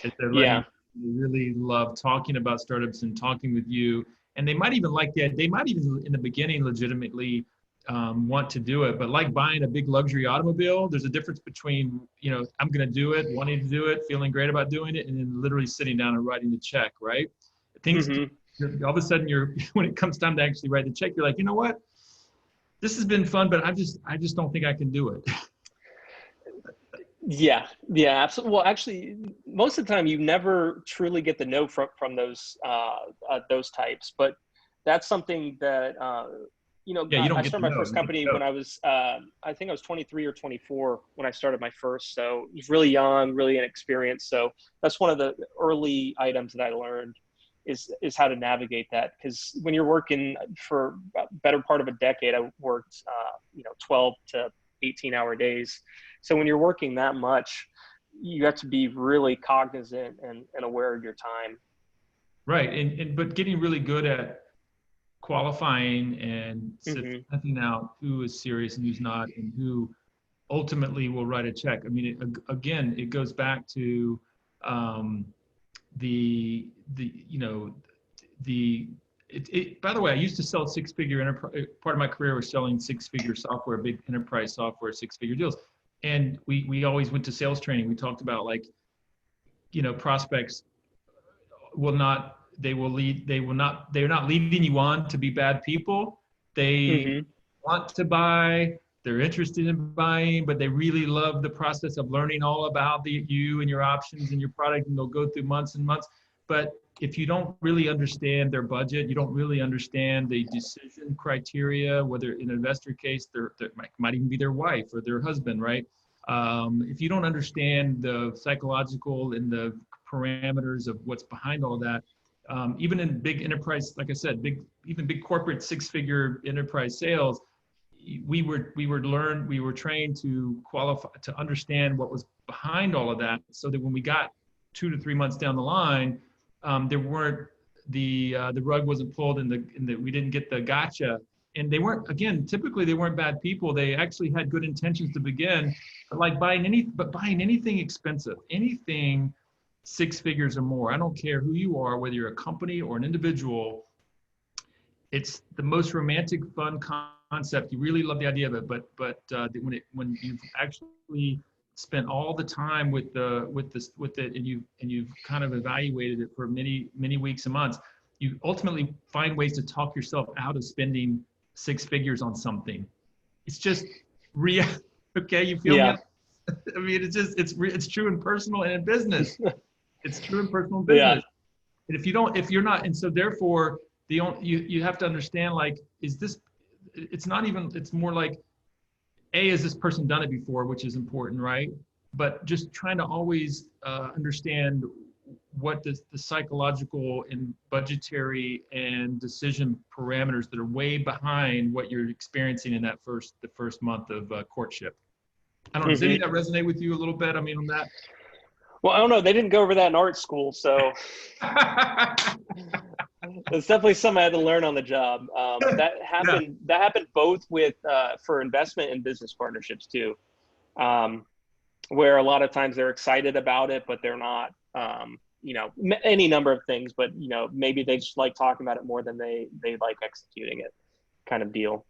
as they're letting Yeah. you. They really love talking about startups and talking with you. And they might even like that. They might even in the beginning legitimately want to do it. But like buying a big luxury automobile, there's a difference between, I'm going to do it, wanting to do it, feeling great about doing it, and then literally sitting down and writing the check, right? Things, Hmm. all of a sudden when it comes time to actually write the check, you're like, you know what? This has been fun, but I just don't think I can do it. Yeah, absolutely. Well, actually, most of the time you never truly get the no from those types. But that's something that Yeah, you don't I get to started my know. first You get company to know. when I was I think I was 23 or 24 when I started my first. So I was really young, really inexperienced. So that's one of the early items that I learned is how to navigate that, because when you're working for a better part of a decade, I worked 12 to 18-hour days. So when you're working that much, you have to be really cognizant and aware of your time. Right. But getting really good at qualifying and Hmm. sifting out who is serious and who's not, and who ultimately will write a check. I mean, again, it goes back to um, the the by the way, I used to sell six-figure enterprise. Part of my career was selling six-figure software, big enterprise software, six-figure deals. And we always went to sales training. We talked about like, prospects will not, they will lead, they will not, they're not leading you on to be bad people. They Hmm. want to buy, they're interested in buying, but they really love the process of learning all about you and your options and your product, and they'll go through months and months. But if you don't really understand their budget, you don't really understand the decision criteria, whether in an investor case, they might even be their wife or their husband, right? If you don't understand the psychological and the parameters of what's behind all that, even in big enterprise, like I said, even big corporate six-figure enterprise sales, we were trained to qualify, to understand what was behind all of that, so that when we got 2 to 3 months down the line, there weren't the rug wasn't pulled, and we didn't get the gotcha. And they weren't, again, typically they weren't bad people. They actually had good intentions to begin, but like buying anything expensive, anything six figures or more. I don't care who you are, whether you're a company or an individual. It's the most romantic, fun concept. You really love the idea of it, but when you've actually spent all the time with it, and you've kind of evaluated it for many weeks and months, you ultimately find ways to talk yourself out of spending six figures on something. It's just real. Okay, you feel me? Yeah. I mean, it's true in personal and in business. It's true in personal Yeah. business. And if you're not, and so therefore, you have to understand, like, is this, it's not even, it's more like, has this person done it before, which is important, right? But just trying to always understand what the psychological and budgetary and decision parameters that are way behind what you're experiencing in the first month of courtship. I don't know. Does any Hmm. of that resonate with you a little bit? I mean, on that. Well, I don't know. They didn't go over that in art school, so it's definitely something I had to learn on the job. That Yeah. happened. That happened both with for investment and business partnerships too, um, where a lot of times they're excited about it, but they're not. Any number of things, but maybe they just like talking about it more than they like executing it, kind of deal.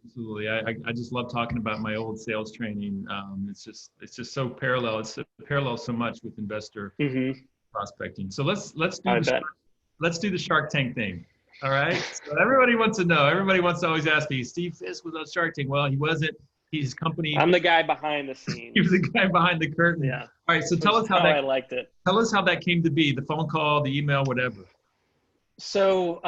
Absolutely. I just love talking about my old sales training. It's just so parallel. It's parallel so much with investor Hmm. prospecting. So let's do I the bet. let's do the Shark Tank thing. All right. So everybody wants to know. Everybody wants to always ask me, Steve Fiske was on Shark Tank. Well, he wasn't. His company. I'm the guy behind the He was the scenes. guy behind the curtain. Yeah. All right. So Which is how I liked it. tell us how that came to be. The phone call, the email, whatever. So,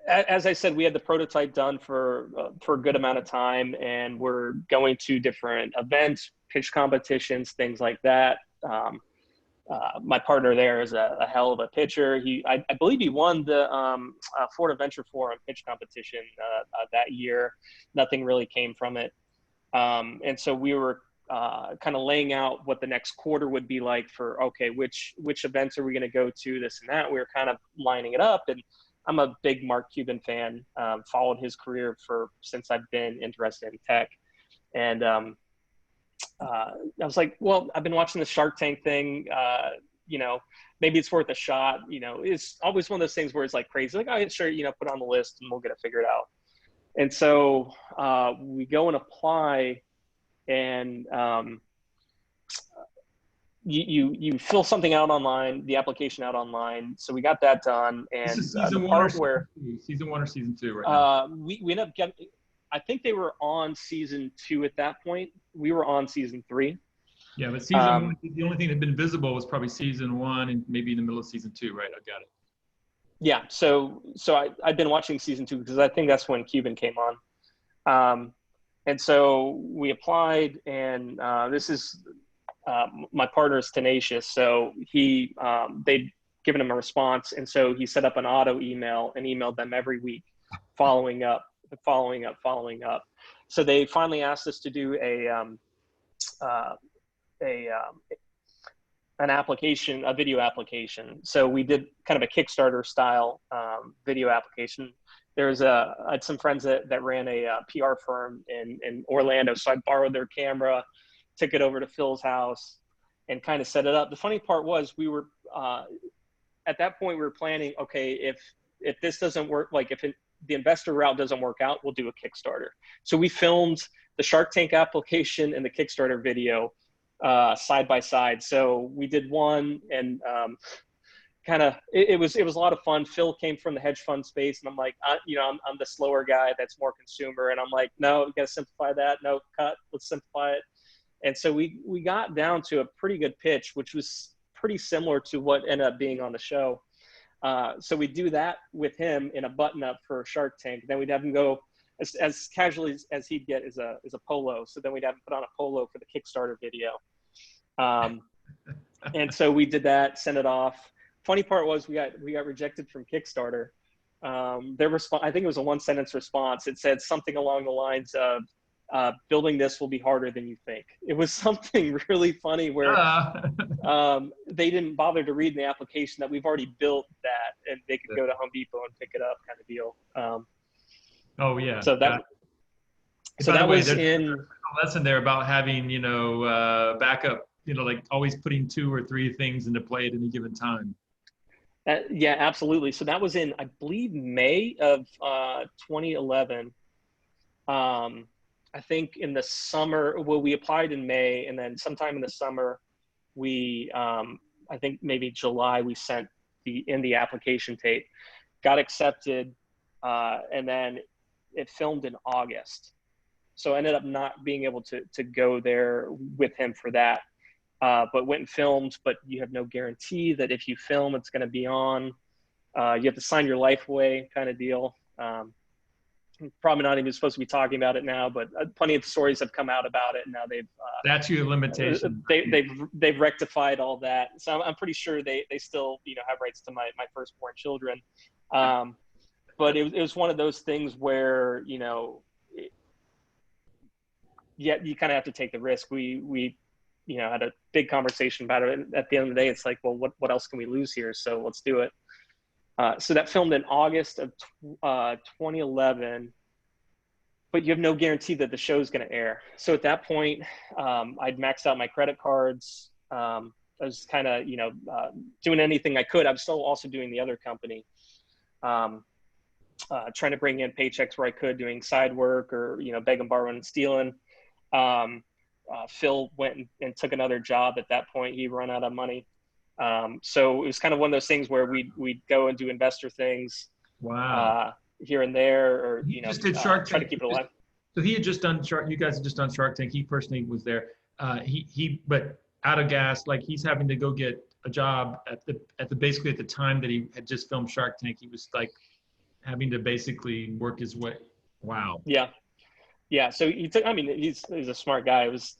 as I said, we had the prototype done for a good amount of time, and we're going to different events, pitch competitions, things like that. My partner there is a hell of a pitcher. I believe he won the Florida Venture Forum pitch competition that year. Nothing really came from it. And so we were kind of laying out what the next quarter would be like for, okay, which events are we going to go to, this and that. We were kind of lining it up. And I'm a big Mark Cuban fan, followed his career since I've been interested in tech. And I was like, well, I've been watching the Shark Tank thing, maybe it's worth a shot. It's always one of those things where it's like crazy, like, oh, sure, put it on the list and we'll get it figured out. And so we go and apply, and you fill something out online, the application out online. So we got that done. And this is season the one part or where season 1 or season 2 right now? we ended up getting, I think they were on season 2 at that point. We were on season 3. Yeah, but season 1, the only thing that had been visible was probably season 1 and maybe in the middle of season 2, right? I got it. Yeah, so I've been watching season 2 because I think that's when Cuban came on. And so we applied, and this is my partner is tenacious, so they'd given him a response, and so he set up an auto email and emailed them every week, following up. So they finally asked us to do an application, a video application. So we did kind of a Kickstarter style video application. I had some friends that ran a PR firm in Orlando. So I borrowed their camera, took it over to Phil's house, and kind of set it up. The funny part was we were, at that point, we were planning, okay, if this doesn't work, like the investor route doesn't work out, we'll do a Kickstarter. So we filmed the Shark Tank application and the Kickstarter video side by side. So we did one, and it was a lot of fun. Phil came from the hedge fund space, and I'm like, I'm the slower guy that's more consumer, and I'm like, no, we got to simplify that. No, let's simplify it. And so we got down to a pretty good pitch, which was pretty similar to what ended up being on the show. So we do that with him in a button up for Shark Tank. Then we'd have him go as casually as he'd get is a polo. So then we'd have him put on a polo for the Kickstarter video. And so we did that, sent it off. Funny part was we got rejected from Kickstarter. Their response, I think it was a 1-sentence response. It said something along the lines of, building this will be harder than you think. It was something really funny where they didn't bother to read in the application that we've already built that, and they could go to Home Depot and pick it up, kind of deal. Oh yeah. So that was in a lesson there about having, backup, like always putting 2 or 3 things into play at any given time. Yeah, absolutely. So that was in, I believe, May of 2011. I think in the summer, well, we applied in May, and then sometime in the summer, I think maybe July, we sent the application tape, got accepted, and then it filmed in August. So I ended up not being able to go there with him for that, but went and filmed. But you have no guarantee that if you film, it's going to be on. You have to sign your life away, kind of deal. Probably not even supposed to be talking about it now, but plenty of stories have come out about it. And now they've statute of limitation. They've rectified all that. So I'm pretty sure they still have rights to my firstborn children. But it was one of those things where you kind of have to take the risk. We had a big conversation about it, and at the end of the day, it's like, well, what else can we lose here? So let's do it. So that filmed in August of 2011, but you have no guarantee that the show is going to air. So at that point, I'd maxed out my credit cards. I was kind of, doing anything I could. I was still also doing the other company, trying to bring in paychecks where I could, doing side work or, begging, borrowing, and stealing. Phil went and took another job at that point. He run out of money. So it was kind of one of those things where we'd go and do investor things. Wow. Here and there, or, He just did Shark try to Tank. keep it alive. So he had just done Shark. You guys had just done Shark Tank. He personally was there. But out of gas, like he's having to go get a job at the basically at the time that he had just filmed Shark Tank. He was like having to basically work his way. Wow. Yeah. So he took. I mean, he's a smart guy. It was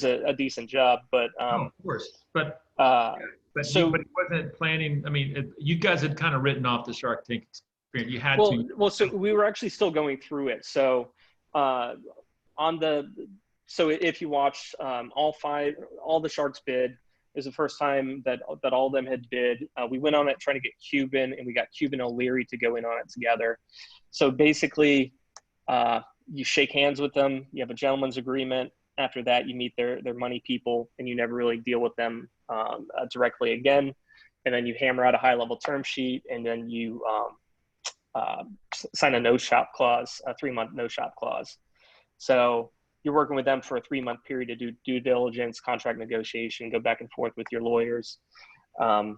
a decent job, but Oh, of course, but so he wasn't planning. I mean, you guys had kind of written off the Shark Tank experience. You had to. Well, so we were actually still going through it. So so if you watch all the Sharks bid, is the first time that all of them had bid. We went on it trying to get Cuban, and we got Cuban and O'Leary to go in on it together. So basically, you shake hands with them. You have a gentleman's agreement. After that, you meet their money people, and you never really deal with them directly again. And then you hammer out a high-level term sheet, and then you sign a no-shop clause, a 3-month no-shop clause. So you're working with them for a 3-month period to do due diligence, contract negotiation, go back and forth with your lawyers. So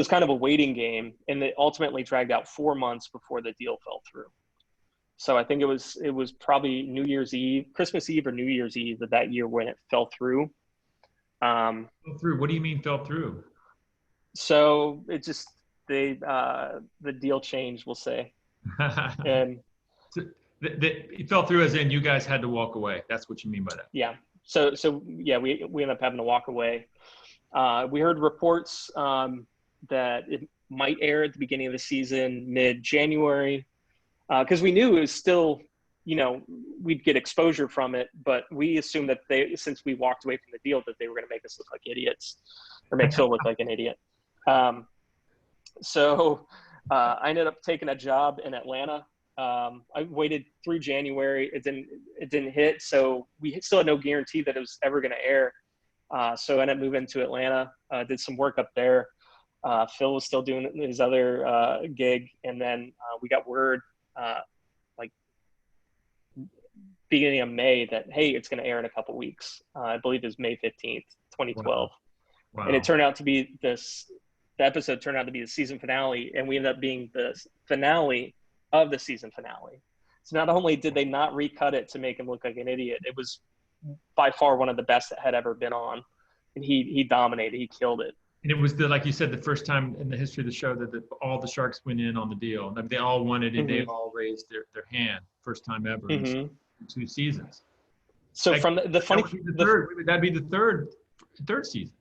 it's kind of a waiting game, and it ultimately dragged out 4 months before the deal fell through. So I think it was probably New Year's Eve, Christmas Eve or New Year's Eve that year when it fell through. Fell through. What do you mean fell through? So it just the deal changed, we'll say, and it fell through as in you guys had to walk away. That's what you mean by that. Yeah. So yeah, we ended up having to walk away. We heard reports that it might air at the beginning of the season, mid-January, because we knew it was still, we'd get exposure from it, but we assumed that since we walked away from the deal, that they were going to make us look like idiots, or make Phil look like an idiot. So I ended up taking a job in Atlanta. I waited through January. It didn't hit, so we still had no guarantee that it was ever going to air. So I ended up moving to Atlanta. Did some work up there. Phil was still doing his other gig, and then we got word like beginning of May that, hey, it's going to air in a couple weeks. I believe it was May 15th, 2012. Wow. And it turned out to be the episode turned out to be the season finale, and we ended up being the finale of the season finale. So not only did they not recut it to make him look like an idiot, it was by far one of the best that had ever been on, and he dominated. He killed it. And it was like you said, the first time in the history of the show that all the Sharks went in on the deal. Like they all wanted it. Mm-hmm. They all raised their hand. First time ever in 2 seasons. So like, from the funny, that'd be the third season.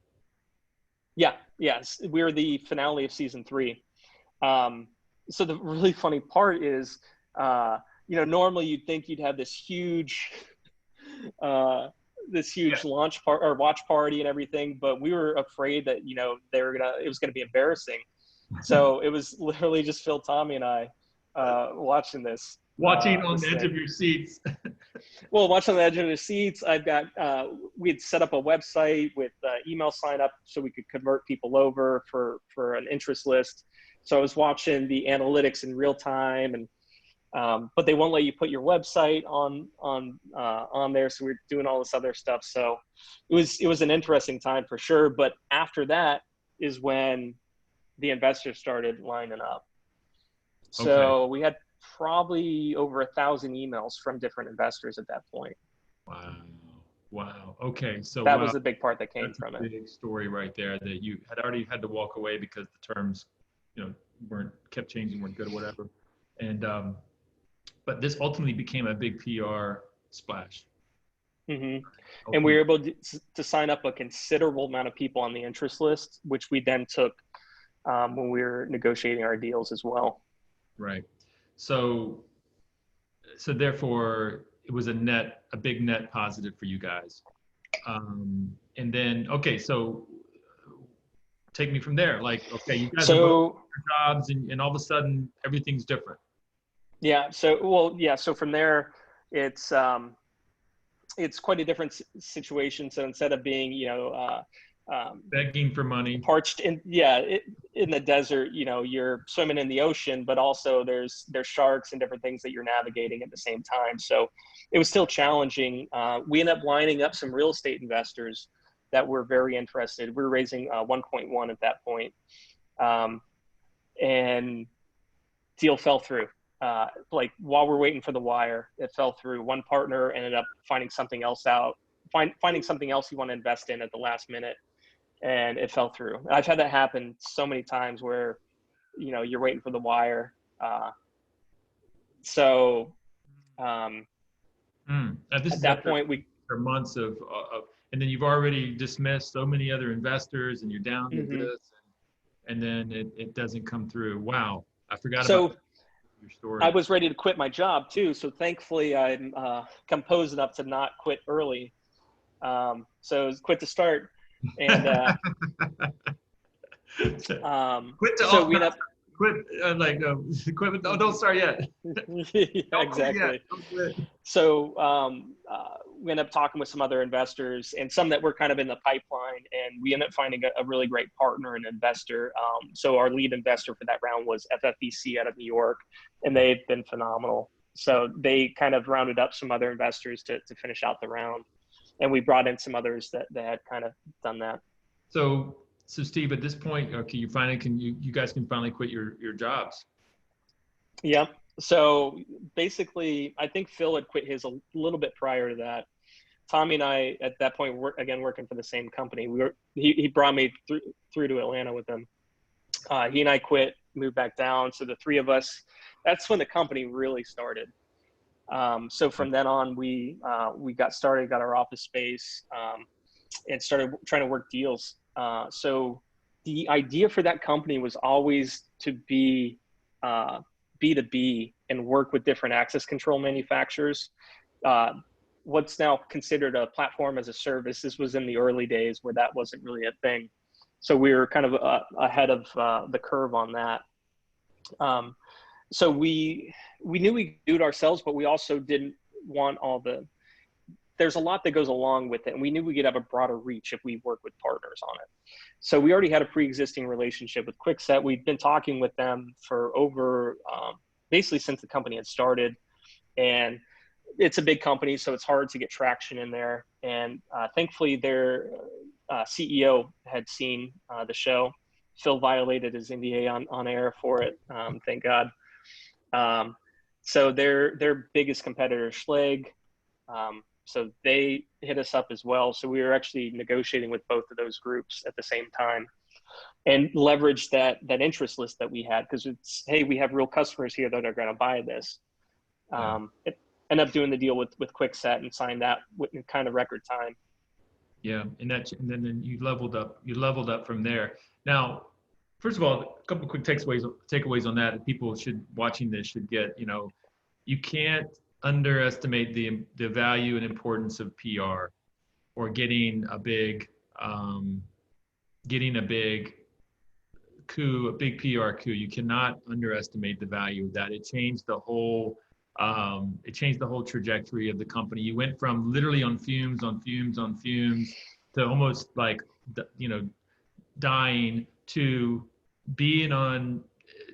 Yeah. Yes. We're the finale of season 3. So the really funny part is, normally you'd think you'd have this huge launch or watch party and everything, but we were afraid that, it was going to be embarrassing. So it was literally just Phil, Tommy, and I watching this. Watching on the edge of your seats. Well, watching on the edge of the seats. I've got, we had set up a website with email sign up so we could convert people over for an interest list. So I was watching the analytics in real time, and but they won't let you put your website on there. So we're doing all this other stuff. So it was an interesting time for sure. But after that is when the investors started lining up. So we had probably over 1,000 emails from different investors at that point. Wow. Okay. So that was the big part that came from it. Big story right there, that you had already had to walk away because the terms, kept changing, weren't good or whatever. And, but this ultimately became a big PR splash. Mm-hmm. And we were able to sign up a considerable amount of people on the interest list, which we then took when we were negotiating our deals as well. Right. So therefore it was a big net positive for you guys. And then, so take me from there. Like, you guys are both jobs and all of a sudden everything's different. Yeah. So from there, it's quite a different situation. So instead of being, begging for money, parched in the desert, you're swimming in the ocean, but also there's sharks and different things that you're navigating at the same time. So it was still challenging. We ended up lining up some real estate investors that were very interested. We were raising 1.1 at that point. And deal fell through. Like while we're waiting for the wire, it fell through. One partner ended up finding something else finding something else he wanted to invest in at the last minute, and it fell through. I've had that happen so many times where, you know, you're waiting for the wire. At that point, for months of, and then you've already dismissed so many other investors, and you're down to this, and then it doesn't come through. Wow, I forgot about your story. I was ready to quit my job too, so thankfully I'm composed enough to not quit early. So it was quit to start, and quit to so we end up quit quit. Oh, don't start yet. Yeah, exactly. So we ended up talking with some other investors and some that were kind of in the pipeline, and we ended up finding a really great partner and investor. So our lead investor for that round was FFVC out of New York, and they've been phenomenal. So they kind of rounded up some other investors to finish out the round, and we brought in some others that had kind of done that. So Steve, at this point, okay, you guys can finally quit your jobs. Yeah. So basically, I think Phil had quit his a little bit prior to that. Tommy and I, at that point, were again working for the same company. He brought me through to Atlanta with him. He and I quit, moved back down. So the three of us, that's when the company really started. So from then on, we got started, got our office space, and started trying to work deals. So the idea for that company was always to be B2B and work with different access control manufacturers. What's now considered a platform as a service. This was in the early days where that wasn't really a thing. So we were kind of ahead of the curve on that. So we knew we could do it ourselves, but we also didn't want there's a lot that goes along with it. And we knew we could have a broader reach if we work with partners on it. So we already had a pre-existing relationship with Kwikset. We'd been talking with them for over, basically since the company had started. And it's a big company, so it's hard to get traction in there. And thankfully their CEO had seen the show. Phil violated his NDA on air for it, thank God. So their biggest competitor, Schleg, so they hit us up as well. So we were actually negotiating with both of those groups at the same time, and leveraged that interest list that we had, because it's, hey, we have real customers here that are going to buy this. It ended up doing the deal with Kwikset and signed that in kind of record time. Yeah, and then you leveled up. You leveled up from there. Now, first of all, a couple of quick takeaways on that people watching this should get. You know, you can't underestimate the value and importance of PR, or getting a big coup, a big PR coup. You cannot underestimate the value of that. It changed the whole trajectory of the company. You went from literally on fumes to almost like, you know, dying, to being on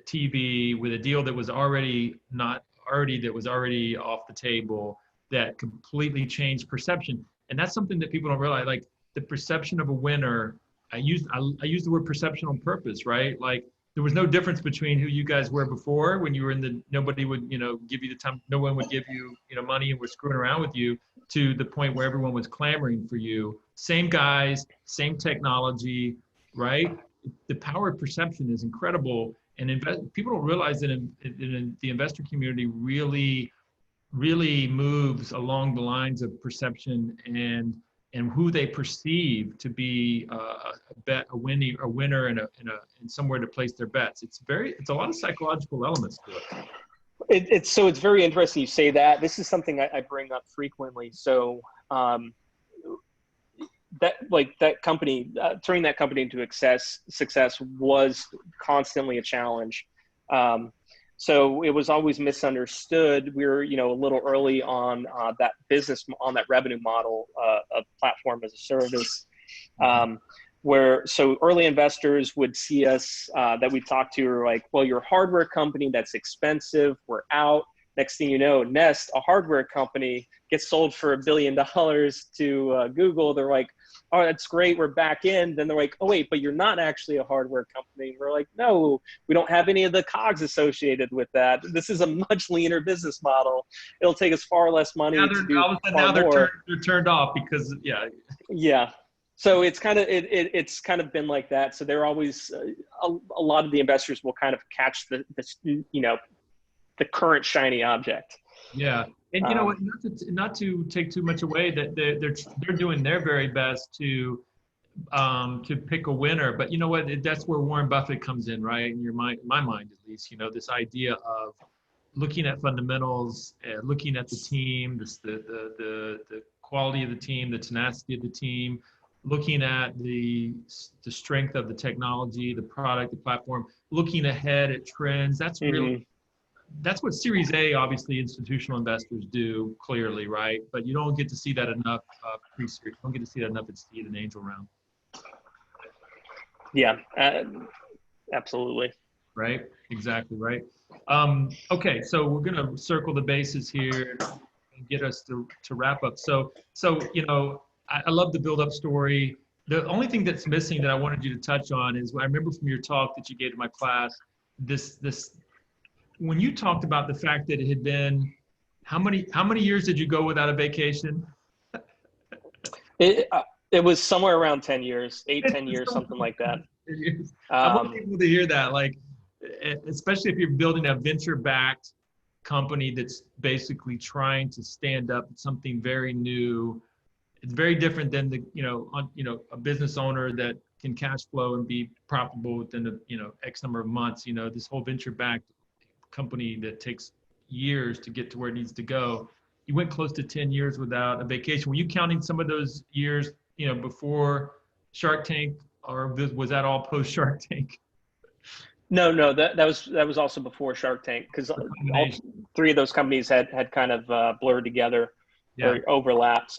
TV with a deal that was already off the table, that completely changed perception. And that's something that people don't realize. Like, the perception of a winner, I use the word perception on purpose, right? Like, there was no difference between who you guys were before, when you were nobody would, you know, give you the time, no one would give you, you know, money and were screwing around with you, to the point where everyone was clamoring for you. Same guys, same technology, right? The power of perception is incredible. And people don't realize that in the investor community really moves along the lines of perception and who they perceive to be a winner and somewhere to place their bets. It's a lot of psychological elements to it. It's very interesting you say that. This is something I bring up frequently. So that company, turning that company into success was constantly a challenge. So it was always misunderstood. We were, you know, a little early on that business, on that revenue model of platform as a service, where so early investors would see us that we talked to were like, well, you're a hardware company, that's expensive, we're out. Next thing you know, Nest, a hardware company, gets sold for $1 billion to Google. They're like, oh, that's great, we're back in. Then they're like, oh wait, but you're not actually a hardware company. We're like, no, we don't have any of the cogs associated with that. This is a much leaner business model. It'll take us far less money to do all of a sudden, far more. they're turned off because Yeah. So it's kind of it's kind of been like that. So they're always a lot of the investors will kind of catch the current shiny object. Yeah, and you know what? Not to take too much away, that they're doing their very best to pick a winner. But you know what? That's where Warren Buffett comes in, right? In my mind, at least. You know, this idea of looking at fundamentals, looking at the team, the quality of the team, the tenacity of the team, looking at the strength of the technology, the product, the platform, looking ahead at trends. That's really that's what Series A, obviously, institutional investors do, clearly, right? But you don't get to see that enough pre-series. Don't get to see that enough at seed and angel round. Yeah, absolutely. Right, exactly, right. Okay, so we're gonna circle the bases here and get us to wrap up. So you know, I love the build-up story. The only thing that's missing that I wanted you to touch on is, I remember from your talk that you gave to my class, this when you talked about the fact that it had been, how many years did you go without a vacation? It was somewhere around 10 years, 10 years, something like that. I want people to hear that, like, especially if you're building a venture-backed company that's basically trying to stand up something very new. It's very different than a business owner that can cash flow and be profitable within X number of months. You know, this whole venture-backed company that takes years to get to where it needs to go. You went close to 10 years without a vacation. Were you counting some of those years, before Shark Tank, or was that all post Shark Tank? No, that was also before Shark Tank, because all three of those companies had kind of blurred together or overlapped.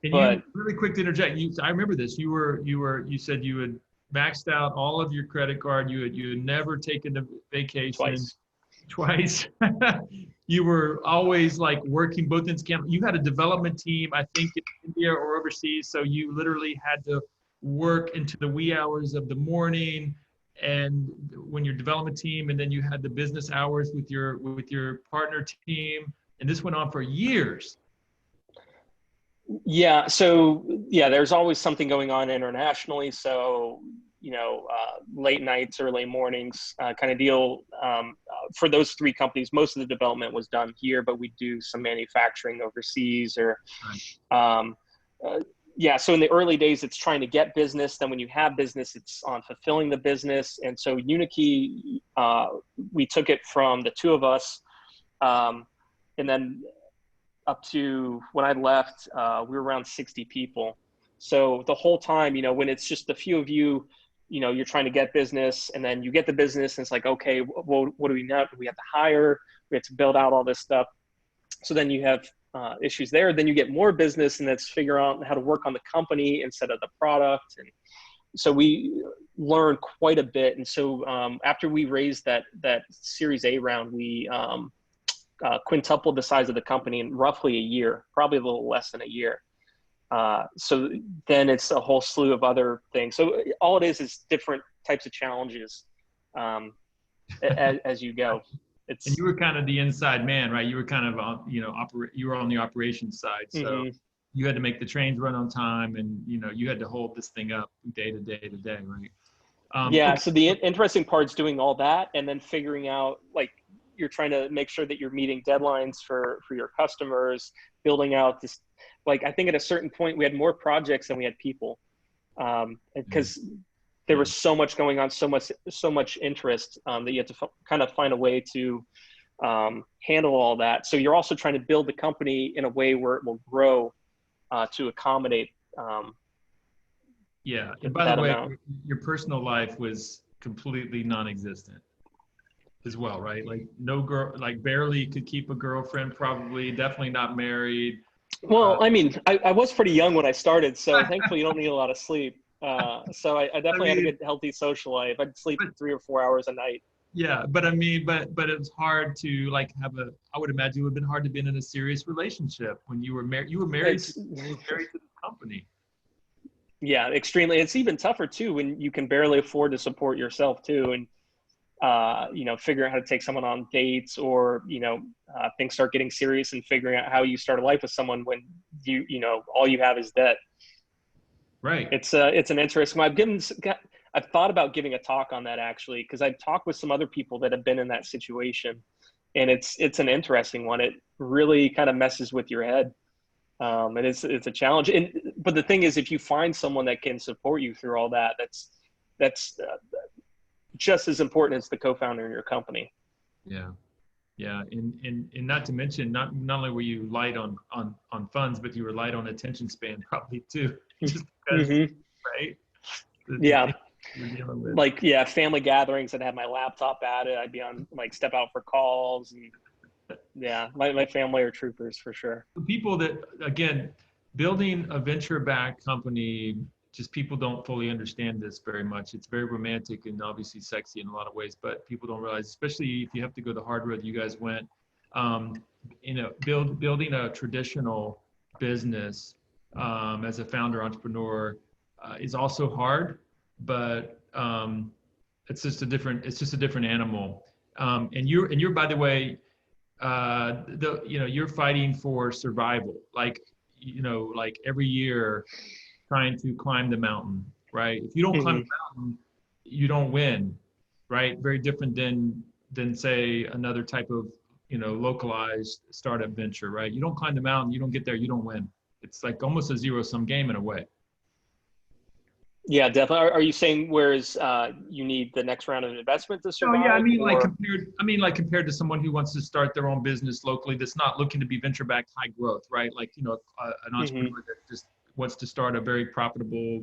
You, really quick to interject, I remember this. You said you had maxed out all of your credit card. You had never taken a vacation. Twice. You were always like working both ends. You had a development team, I think, in India or overseas. So you literally had to work into the wee hours of the morning, and when your development team, and then you had the business hours with your partner team, and this went on for years. Yeah. So yeah, there's always something going on internationally. So late nights, early mornings, kind of deal. For those three companies, most of the development was done here, but we do some manufacturing overseas. Or, so in the early days, it's trying to get business. Then when you have business, it's on fulfilling the business. And so UniKey, we took it from the two of us, and then up to when I left, we were around 60 people. So the whole time, when it's just a few of you, you're trying to get business, and then you get the business, and it's like, okay, well, what do we know? We have to hire, we have to build out all this stuff. So then you have issues there. Then you get more business, and that's figure out how to work on the company instead of the product. And so we learned quite a bit. And so after we raised that Series A round, we quintupled the size of the company in roughly a year, probably a little less than a year. So then it's a whole slew of other things. So all it is different types of challenges as you go. And you were kind of the inside man, right? You were kind of, you were on the operations side. So you had to make the trains run on time, and, you had to hold this thing up day to day, right? Yeah. So the interesting part is doing all that, and then figuring out, like, you're trying to make sure that you're meeting deadlines for your customers, building out this. Like, I think at a certain point we had more projects than we had people, because there was so much going on, so much interest, that you had to kind of find a way to handle all that. So you're also trying to build the company in a way where it will grow to accommodate. And by the way, your personal life was completely non-existent as well, right? Like, no girl, like barely could keep a girlfriend, probably, definitely not married. Well, I mean, I was pretty young when I started, so thankfully you don't need a lot of sleep. So I definitely had a good, healthy social life. I'd sleep 3 or 4 hours a night. Yeah, but I mean, but it's hard to, like, I would imagine it would have been hard to be in a serious relationship when you were married. You were married to the company. Yeah, extremely. It's even tougher too when you can barely afford to support yourself too, and figuring out how to take someone on dates, or things start getting serious, and figuring out how you start a life with someone when all you have is debt. Right. It's an interesting. I've thought about giving a talk on that actually, because I've talked with some other people that have been in that situation, and it's an interesting one. It really kind of messes with your head. And it's a challenge. But the thing is, if you find someone that can support you through all that, that's just as important as the co-founder in your company. Yeah. Yeah. And not to mention, not only were you light on funds, but you were light on attention span probably too, just because, Mm-hmm. right? Yeah. You're dealing with. Like, yeah, family gatherings, I'd have my laptop at it. I'd be on, like, step out for calls. And yeah, my family are troopers for sure. People that, again, building a venture-backed company, just people don't fully understand this very much. It's very romantic and obviously sexy in a lot of ways, but people don't realize, especially if you have to go the hard road you guys went, building a traditional business as a founder entrepreneur is also hard, but it's just a different animal. And you're by the way, you're fighting for survival, like every year trying to climb the mountain, right? If you don't climb Mm-hmm. the mountain, you don't win, right? Very different than say another type of localized startup venture, right? You don't climb the mountain, you don't get there, you don't win. It's like almost a zero-sum game in a way. Yeah, definitely. Are you saying whereas you need the next round of investment to Oh yeah, survive? Or like compared to someone who wants to start their own business locally that's not looking to be venture backed high growth, right? Like an mm-hmm. entrepreneur that just wants to start a very profitable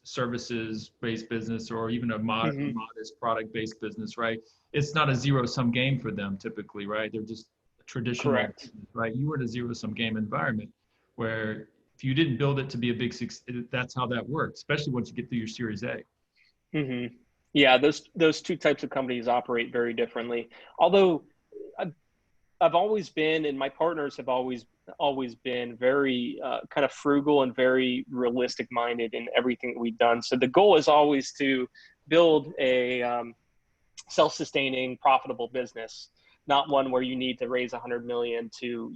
services based business, or even a Mm-hmm. modest product based business, right? It's not a zero sum game for them typically, right? They're just traditional, Correct. right? You were in a zero sum game environment where if you didn't build it to be a big success, that's how that works, especially once you get through your Series A. Mm-hmm. Yeah, those two types of companies operate very differently. Although I've always been, and my partners have always been very kind of frugal and very realistic minded in everything that we've done. So the goal is always to build a self-sustaining, profitable business, not one where you need to raise 100 million to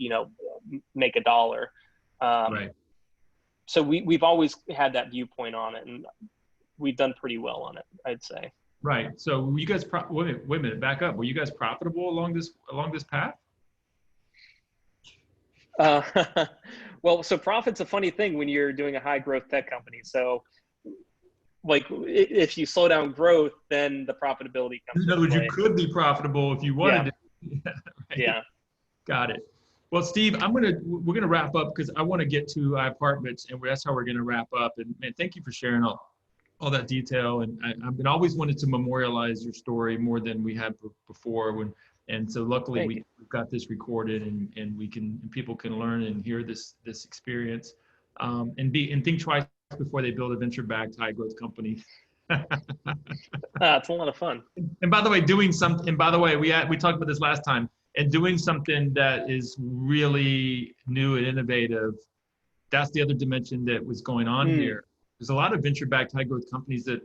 make a dollar. Right. So we've always had that viewpoint on it, and we've done pretty well on it, I'd say. Right. So were you guys wait a minute, back up. Were you guys profitable along this path? Uh, well, so profit's a funny thing when you're doing a high growth tech company. So like if you slow down growth, then the profitability comes In other into words, you play. could be profitable if you Yeah. wanted to. Right? Yeah. Got it. Well, Steve, we're gonna wrap up because I want to get to iApartments, and that's how we're gonna wrap up. And man, thank you for sharing all that detail. And I've been always wanted to memorialize your story more than we had before. And so luckily we've got this recorded, and people can learn and hear this experience, and think twice before they build a venture-backed high-growth company. It's a lot of fun. And by the way, doing something. And by the way, we talked about this last time. And doing something that is really new and innovative. That's the other dimension that was going on here. There's a lot of venture-backed high-growth companies that,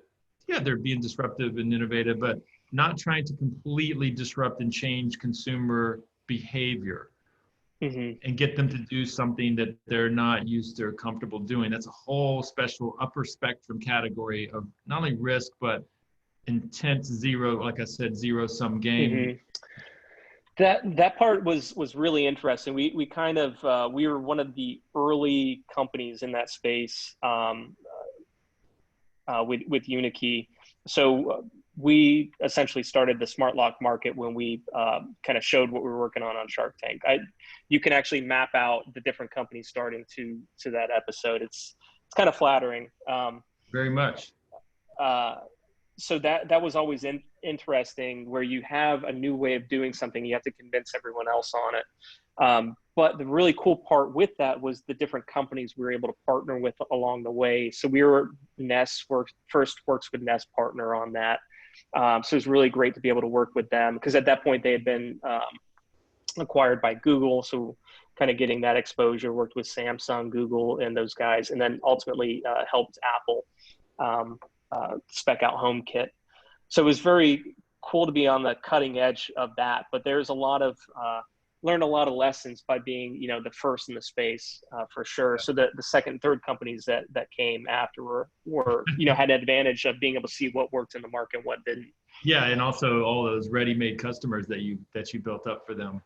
yeah, they're being disruptive and innovative, but not trying to completely disrupt and change consumer behavior and get them to do something that they're not used to or comfortable doing. That's a whole special upper spectrum category of not only risk, but intense zero, like I said, zero-sum game. That part was really interesting. We kind of we were one of the early companies in that space with UniKey. So we essentially started the smart lock market when we kind of showed what we were working on Shark Tank. You can actually map out the different companies starting to that episode. It's kind of flattering. Very much. So that was always interesting, where you have a new way of doing something, you have to convince everyone else on it. But the really cool part with that was the different companies we were able to partner with along the way. So we were first Works with Nest partner on that. So it was really great to be able to work with them, because at that point they had been acquired by Google. So kind of getting that exposure, worked with Samsung, Google, and those guys, and then ultimately helped Apple spec out HomeKit. So it was very cool to be on the cutting edge of that. But there's a lot of learned a lot of lessons by being, the first in the space, for sure. So the second and third companies that came after were had an advantage of being able to see what worked in the market and what didn't. Yeah, and also all those ready-made customers that you built up for them.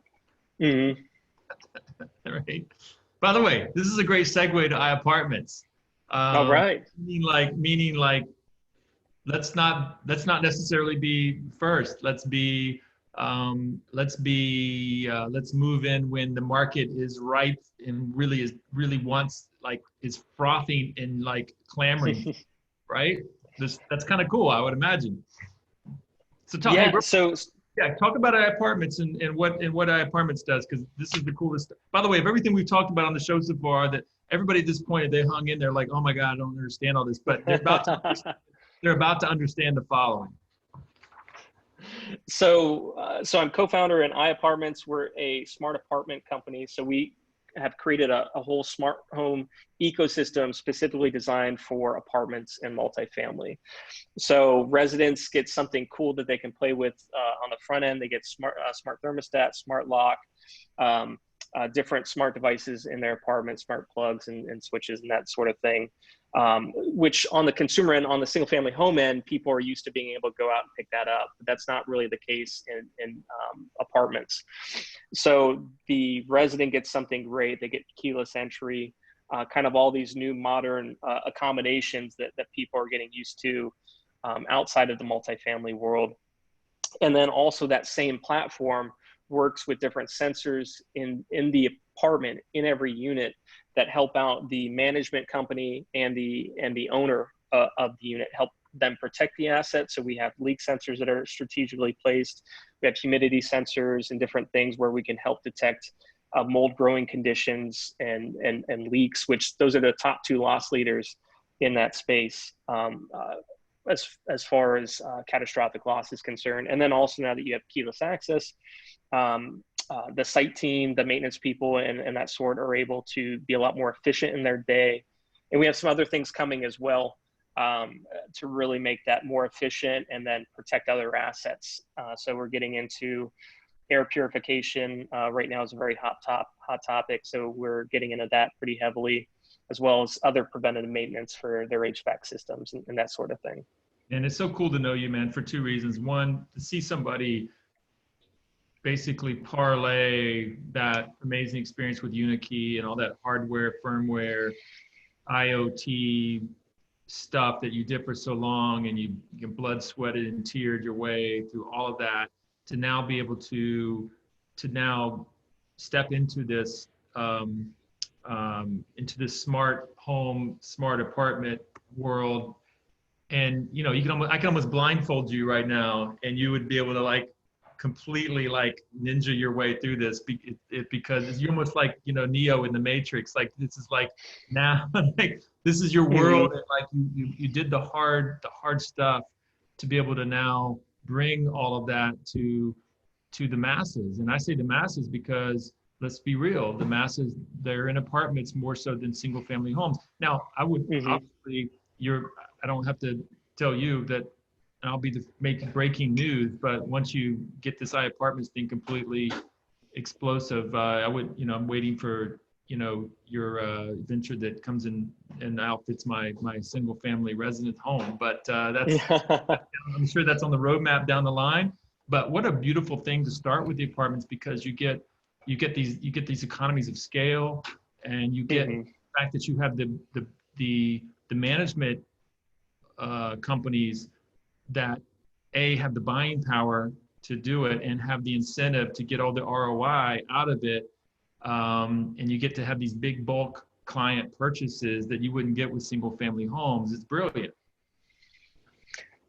Mm-hmm. Right. By the way, this is a great segue to iApartments. All right. Meaning like, let's not necessarily be first. Let's move in when the market is ripe and really wants, like, is frothing and like clamoring, right? That's kind of cool, I would imagine. So talk about iApartments and what iApartments does, because this is the coolest. By the way, of everything we've talked about on the show so far, that everybody at this point, they hung in there like, oh my God, I don't understand all this, but they're about to understand the following. So I'm co-founder in iApartments. We're a smart apartment company. So we have created a whole smart home ecosystem specifically designed for apartments and multifamily. So residents get something cool that they can play with on the front end. They get smart thermostat, smart lock, different smart devices in their apartment, smart plugs and switches and that sort of thing. Which on the consumer end, on the single family home end, people are used to being able to go out and pick that up. But that's not really the case in apartments. So the resident gets something great. They get keyless entry, kind of all these new modern accommodations that people are getting used to outside of the multifamily world. And then also that same platform works with different sensors in the apartment, in every unit, that help out the management company and the owner of the unit, help them protect the asset. So we have leak sensors that are strategically placed. We have humidity sensors and different things where we can help detect mold growing conditions and leaks, which those are the top two loss leaders in that space as far as catastrophic loss is concerned. And then also, now that you have keyless access, the site team, the maintenance people and that sort are able to be a lot more efficient in their day. And we have some other things coming as well to really make that more efficient and then protect other assets. So we're getting into air purification right now is a very hot topic. So we're getting into that pretty heavily, as well as other preventative maintenance for their HVAC systems and that sort of thing. And it's so cool to know you, man, for two reasons. One, to see somebody basically parlay that amazing experience with UniKey and all that hardware, firmware, IoT stuff that you did for so long, and you blood, sweated, and teared your way through all of that, to now be able to now step into this smart home, smart apartment world. And I can almost blindfold you right now, and you would be able to like completely like ninja your way through this because you're almost like Neo in the Matrix. Like, this is like now like this is your world, and like you did the hard stuff to be able to now bring all of that to the masses. And I say the masses because, let's be real, the masses, they're in apartments more so than single family homes. Now I would obviously I don't have to tell you that I'll be making breaking news, but once you get this iApartments thing completely explosive, I'm waiting for, your venture that comes in and outfits my single family resident home. But I'm sure that's on the roadmap down the line. But what a beautiful thing to start with the apartments, because you get these economies of scale, and you get the fact that you have the management companies that have the buying power to do it and have the incentive to get all the ROI out of it. And you get to have these big bulk client purchases that you wouldn't get with single family homes. It's brilliant.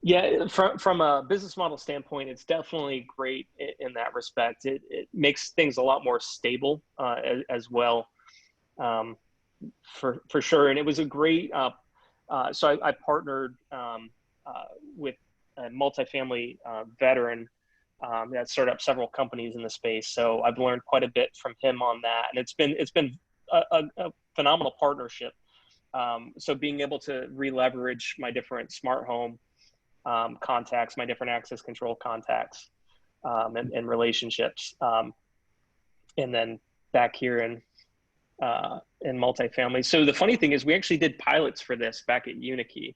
Yeah, from a business model standpoint, it's definitely great in that respect. It makes things a lot more stable as well, for sure. And it was a great, so I partnered with a multifamily veteran that started up several companies in the space. So I've learned quite a bit from him on that, and it's been a phenomenal partnership. So being able to re-leverage my different smart home contacts, my different access control contacts, and relationships, and then back here in multifamily. So the funny thing is, we actually did pilots for this back at UniKey.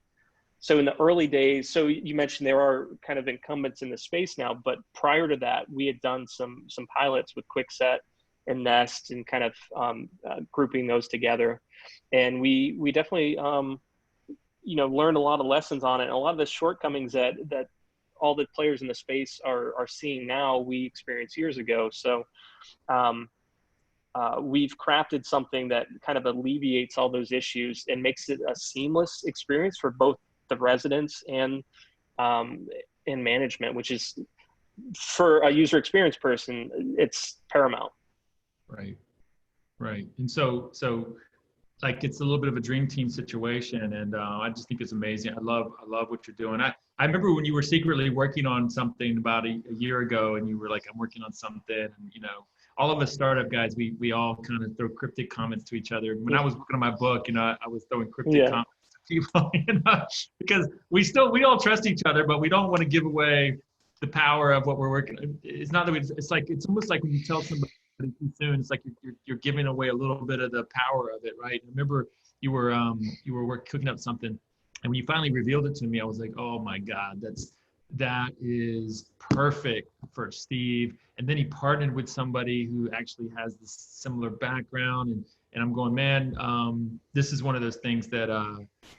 So in the early days, so you mentioned there are kind of incumbents in the space now, but prior to that, we had done some pilots with Quickset and Nest, and kind of grouping those together. And we definitely, learned a lot of lessons on it. And a lot of the shortcomings that all the players in the space are seeing now, we experienced years ago. So we've crafted something that kind of alleviates all those issues and makes it a seamless experience for both the residents and management, which is, for a user experience person, it's paramount. Right. And so like, it's a little bit of a dream team situation, and I just think it's amazing. I love what you're doing. I remember when you were secretly working on something about a year ago, and you were like, I'm working on something, and all of us startup guys, we all kind of throw cryptic comments to each other. When I was working on my book, I was throwing cryptic comments to people, because we all trust each other, but we don't want to give away the power of what we're working on. It's not that it's almost like when you tell somebody too soon, it's like you're giving away a little bit of the power of it, right? I remember you were cooking up something, and when you finally revealed it to me, I was like, oh my God, that is perfect for Steve. And then he partnered with somebody who actually has this similar background, and I'm going, man, this is one of those things that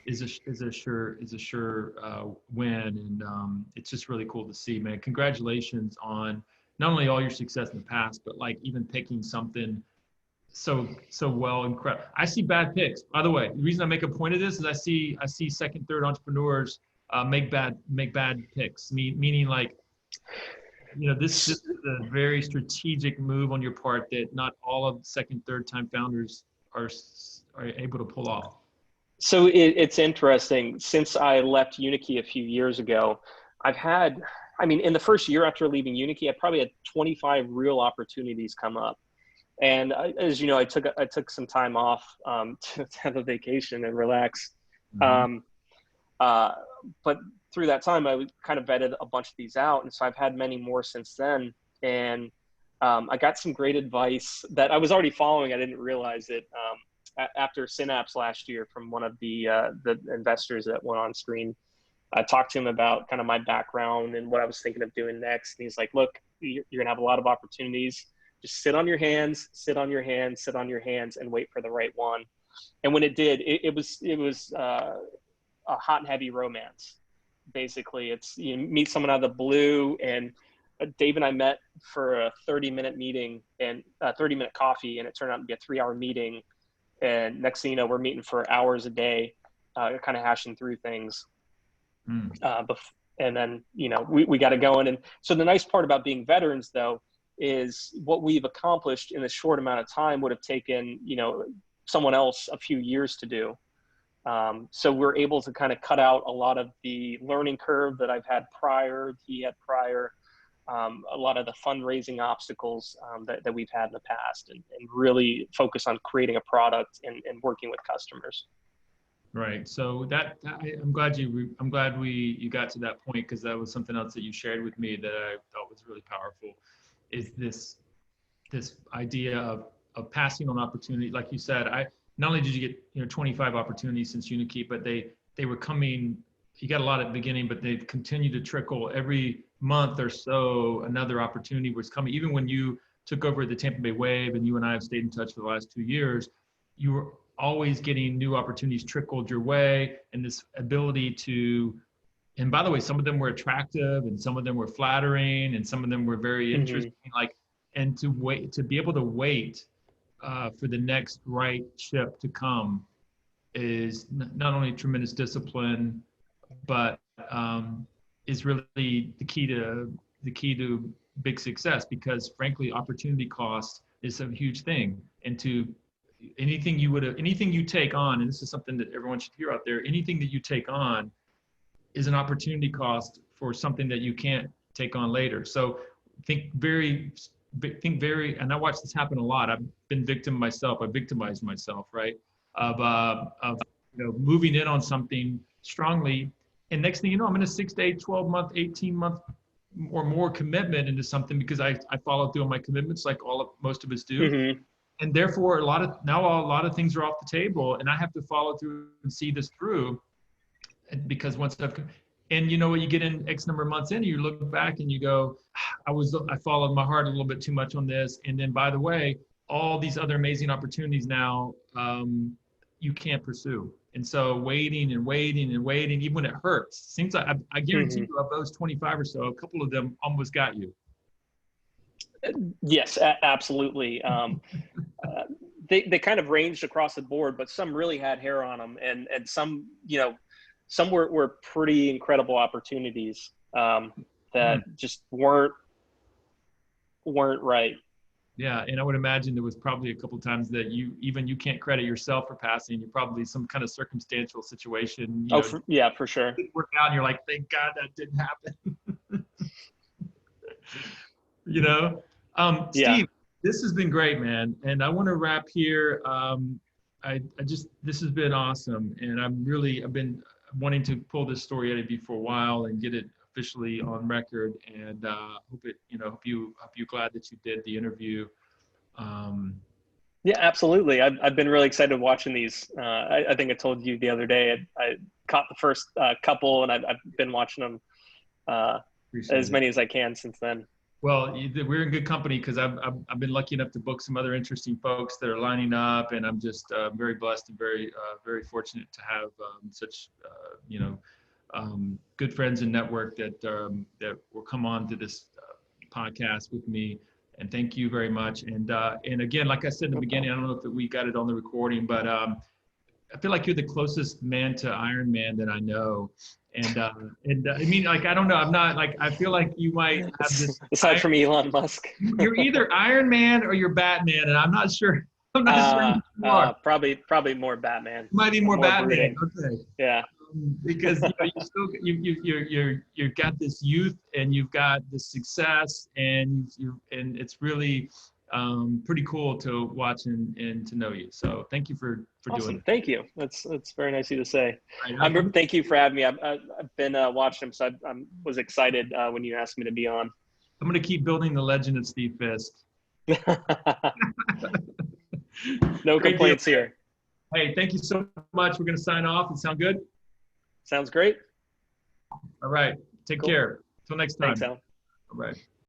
is a sure win, and it's just really cool to see, man. Congratulations on not only all your success in the past, but like even picking something so well, incredible. I see bad picks. By the way, the reason I make a point of this is I see second, third entrepreneurs make bad picks. Meaning, like, this is a very strategic move on your part that not all of second, third time founders are able to pull off. So it's interesting. Since I left UniKey a few years ago, in the first year after leaving UniKey, I probably had 25 real opportunities come up. And as you know, I took some time off to have a vacation and relax. Mm-hmm. But through that time, I kind of vetted a bunch of these out. And so I've had many more since then. And I got some great advice that I was already following. I didn't realize it after Synapse last year, from one of the investors that went on screen. I talked to him about kind of my background and what I was thinking of doing next. And he's like, look, you're going to have a lot of opportunities. Just sit on your hands, and wait for the right one. And when it did, it was a hot and heavy romance. Basically, it's, you meet someone out of the blue, and Dave and I met for a 30-minute meeting and a 30-minute coffee, and it turned out to be a 3-hour meeting. And next thing you know, we're meeting for hours a day, kind of hashing through things. And then, we got it going. And so the nice part about being veterans, though, is what we've accomplished in a short amount of time would have taken, someone else a few years to do. So we're able to kind of cut out a lot of the learning curve that I've had he had prior, a lot of the fundraising obstacles that we've had in the past, and really focus on creating a product and working with customers. Right. So I'm glad you got to that point, because that was something else that you shared with me that I thought was really powerful, is this idea of passing on opportunity. Like you said, not only did you get 25 opportunities since UniKey, but they were coming. You got a lot at the beginning, but they've continued to trickle every month or so. Another opportunity was coming. Even when you took over the Tampa Bay Wave, and you and I have stayed in touch for the last 2 years, you were always getting new opportunities trickled your way, and this ability to, and by the way, some of them were attractive, and some of them were flattering, and some of them were very interesting, and to be able to wait for the next right ship to come is not only tremendous discipline, but is really the key to big success, because frankly, opportunity cost is a huge thing. And anything you take on, and this is something that everyone should hear out there, anything that you take on is an opportunity cost for something that you can't take on later. So think very, and I watch this happen a lot. I've been victim myself. I victimized myself, right? Of moving in on something strongly, and next thing you know, I'm in a 6 to 8, 12 month, 18 month or more commitment into something because I follow through on my commitments like most of us do. Mm-hmm. And therefore, a lot of things are off the table, and I have to follow through and see this through. Because once and you know what, you get in X number of months in, you look back and you go, I followed my heart a little bit too much on this, and then by the way, all these other amazing opportunities now you can't pursue. And so waiting, even when it hurts, seems like I guarantee you of those 25 or so, a couple of them almost got you. Yes, absolutely. They kind of ranged across the board, but some really had hair on them, and some, some were pretty incredible opportunities that just weren't right. Yeah, and I would imagine there was probably a couple of times that you can't credit yourself for passing. You're probably some kind of circumstantial situation. Yeah, for sure. It worked out, and you're like, thank God that didn't happen. Steve, this has been great, man. And I want to wrap here. This has been awesome, and I've been wanting to pull this story out of you for a while and get it officially on record. And hope you glad that you did the interview. Yeah, absolutely. I've been really excited watching these. I think I told you the other day I caught the first couple, and I've been watching them as many as I can since then. Well, we're in good company because I've been lucky enough to book some other interesting folks that are lining up, and I'm just very blessed and very very fortunate to have such good friends and network that will come on to this podcast with me. And thank you very much. And again, like I said in the beginning, I don't know if we got it on the recording, but I feel like you're the closest man to Iron Man that I know. And I mean, like, I don't know. I'm not like, I feel like you might have this. Aside from Elon Musk. You're either Iron Man or you're Batman, and I'm not sure. I'm not sure. Probably more Batman. Might be more Batman. Okay. Yeah. Because you've got this youth, and you've got this success, and it's really pretty cool to watch and to know you. So thank you for awesome. doing it. Thank you. That's very nice of you to say. Right. Thank you for having me. I've been watching them, so I was excited when you asked me to be on. I'm going to keep building the legend of Steve Fiske. No complaints here. Hey, thank you so much. We're going to sign off. It sound good? Sounds great. All right. Take care. Till next time. Thanks, Al. All right.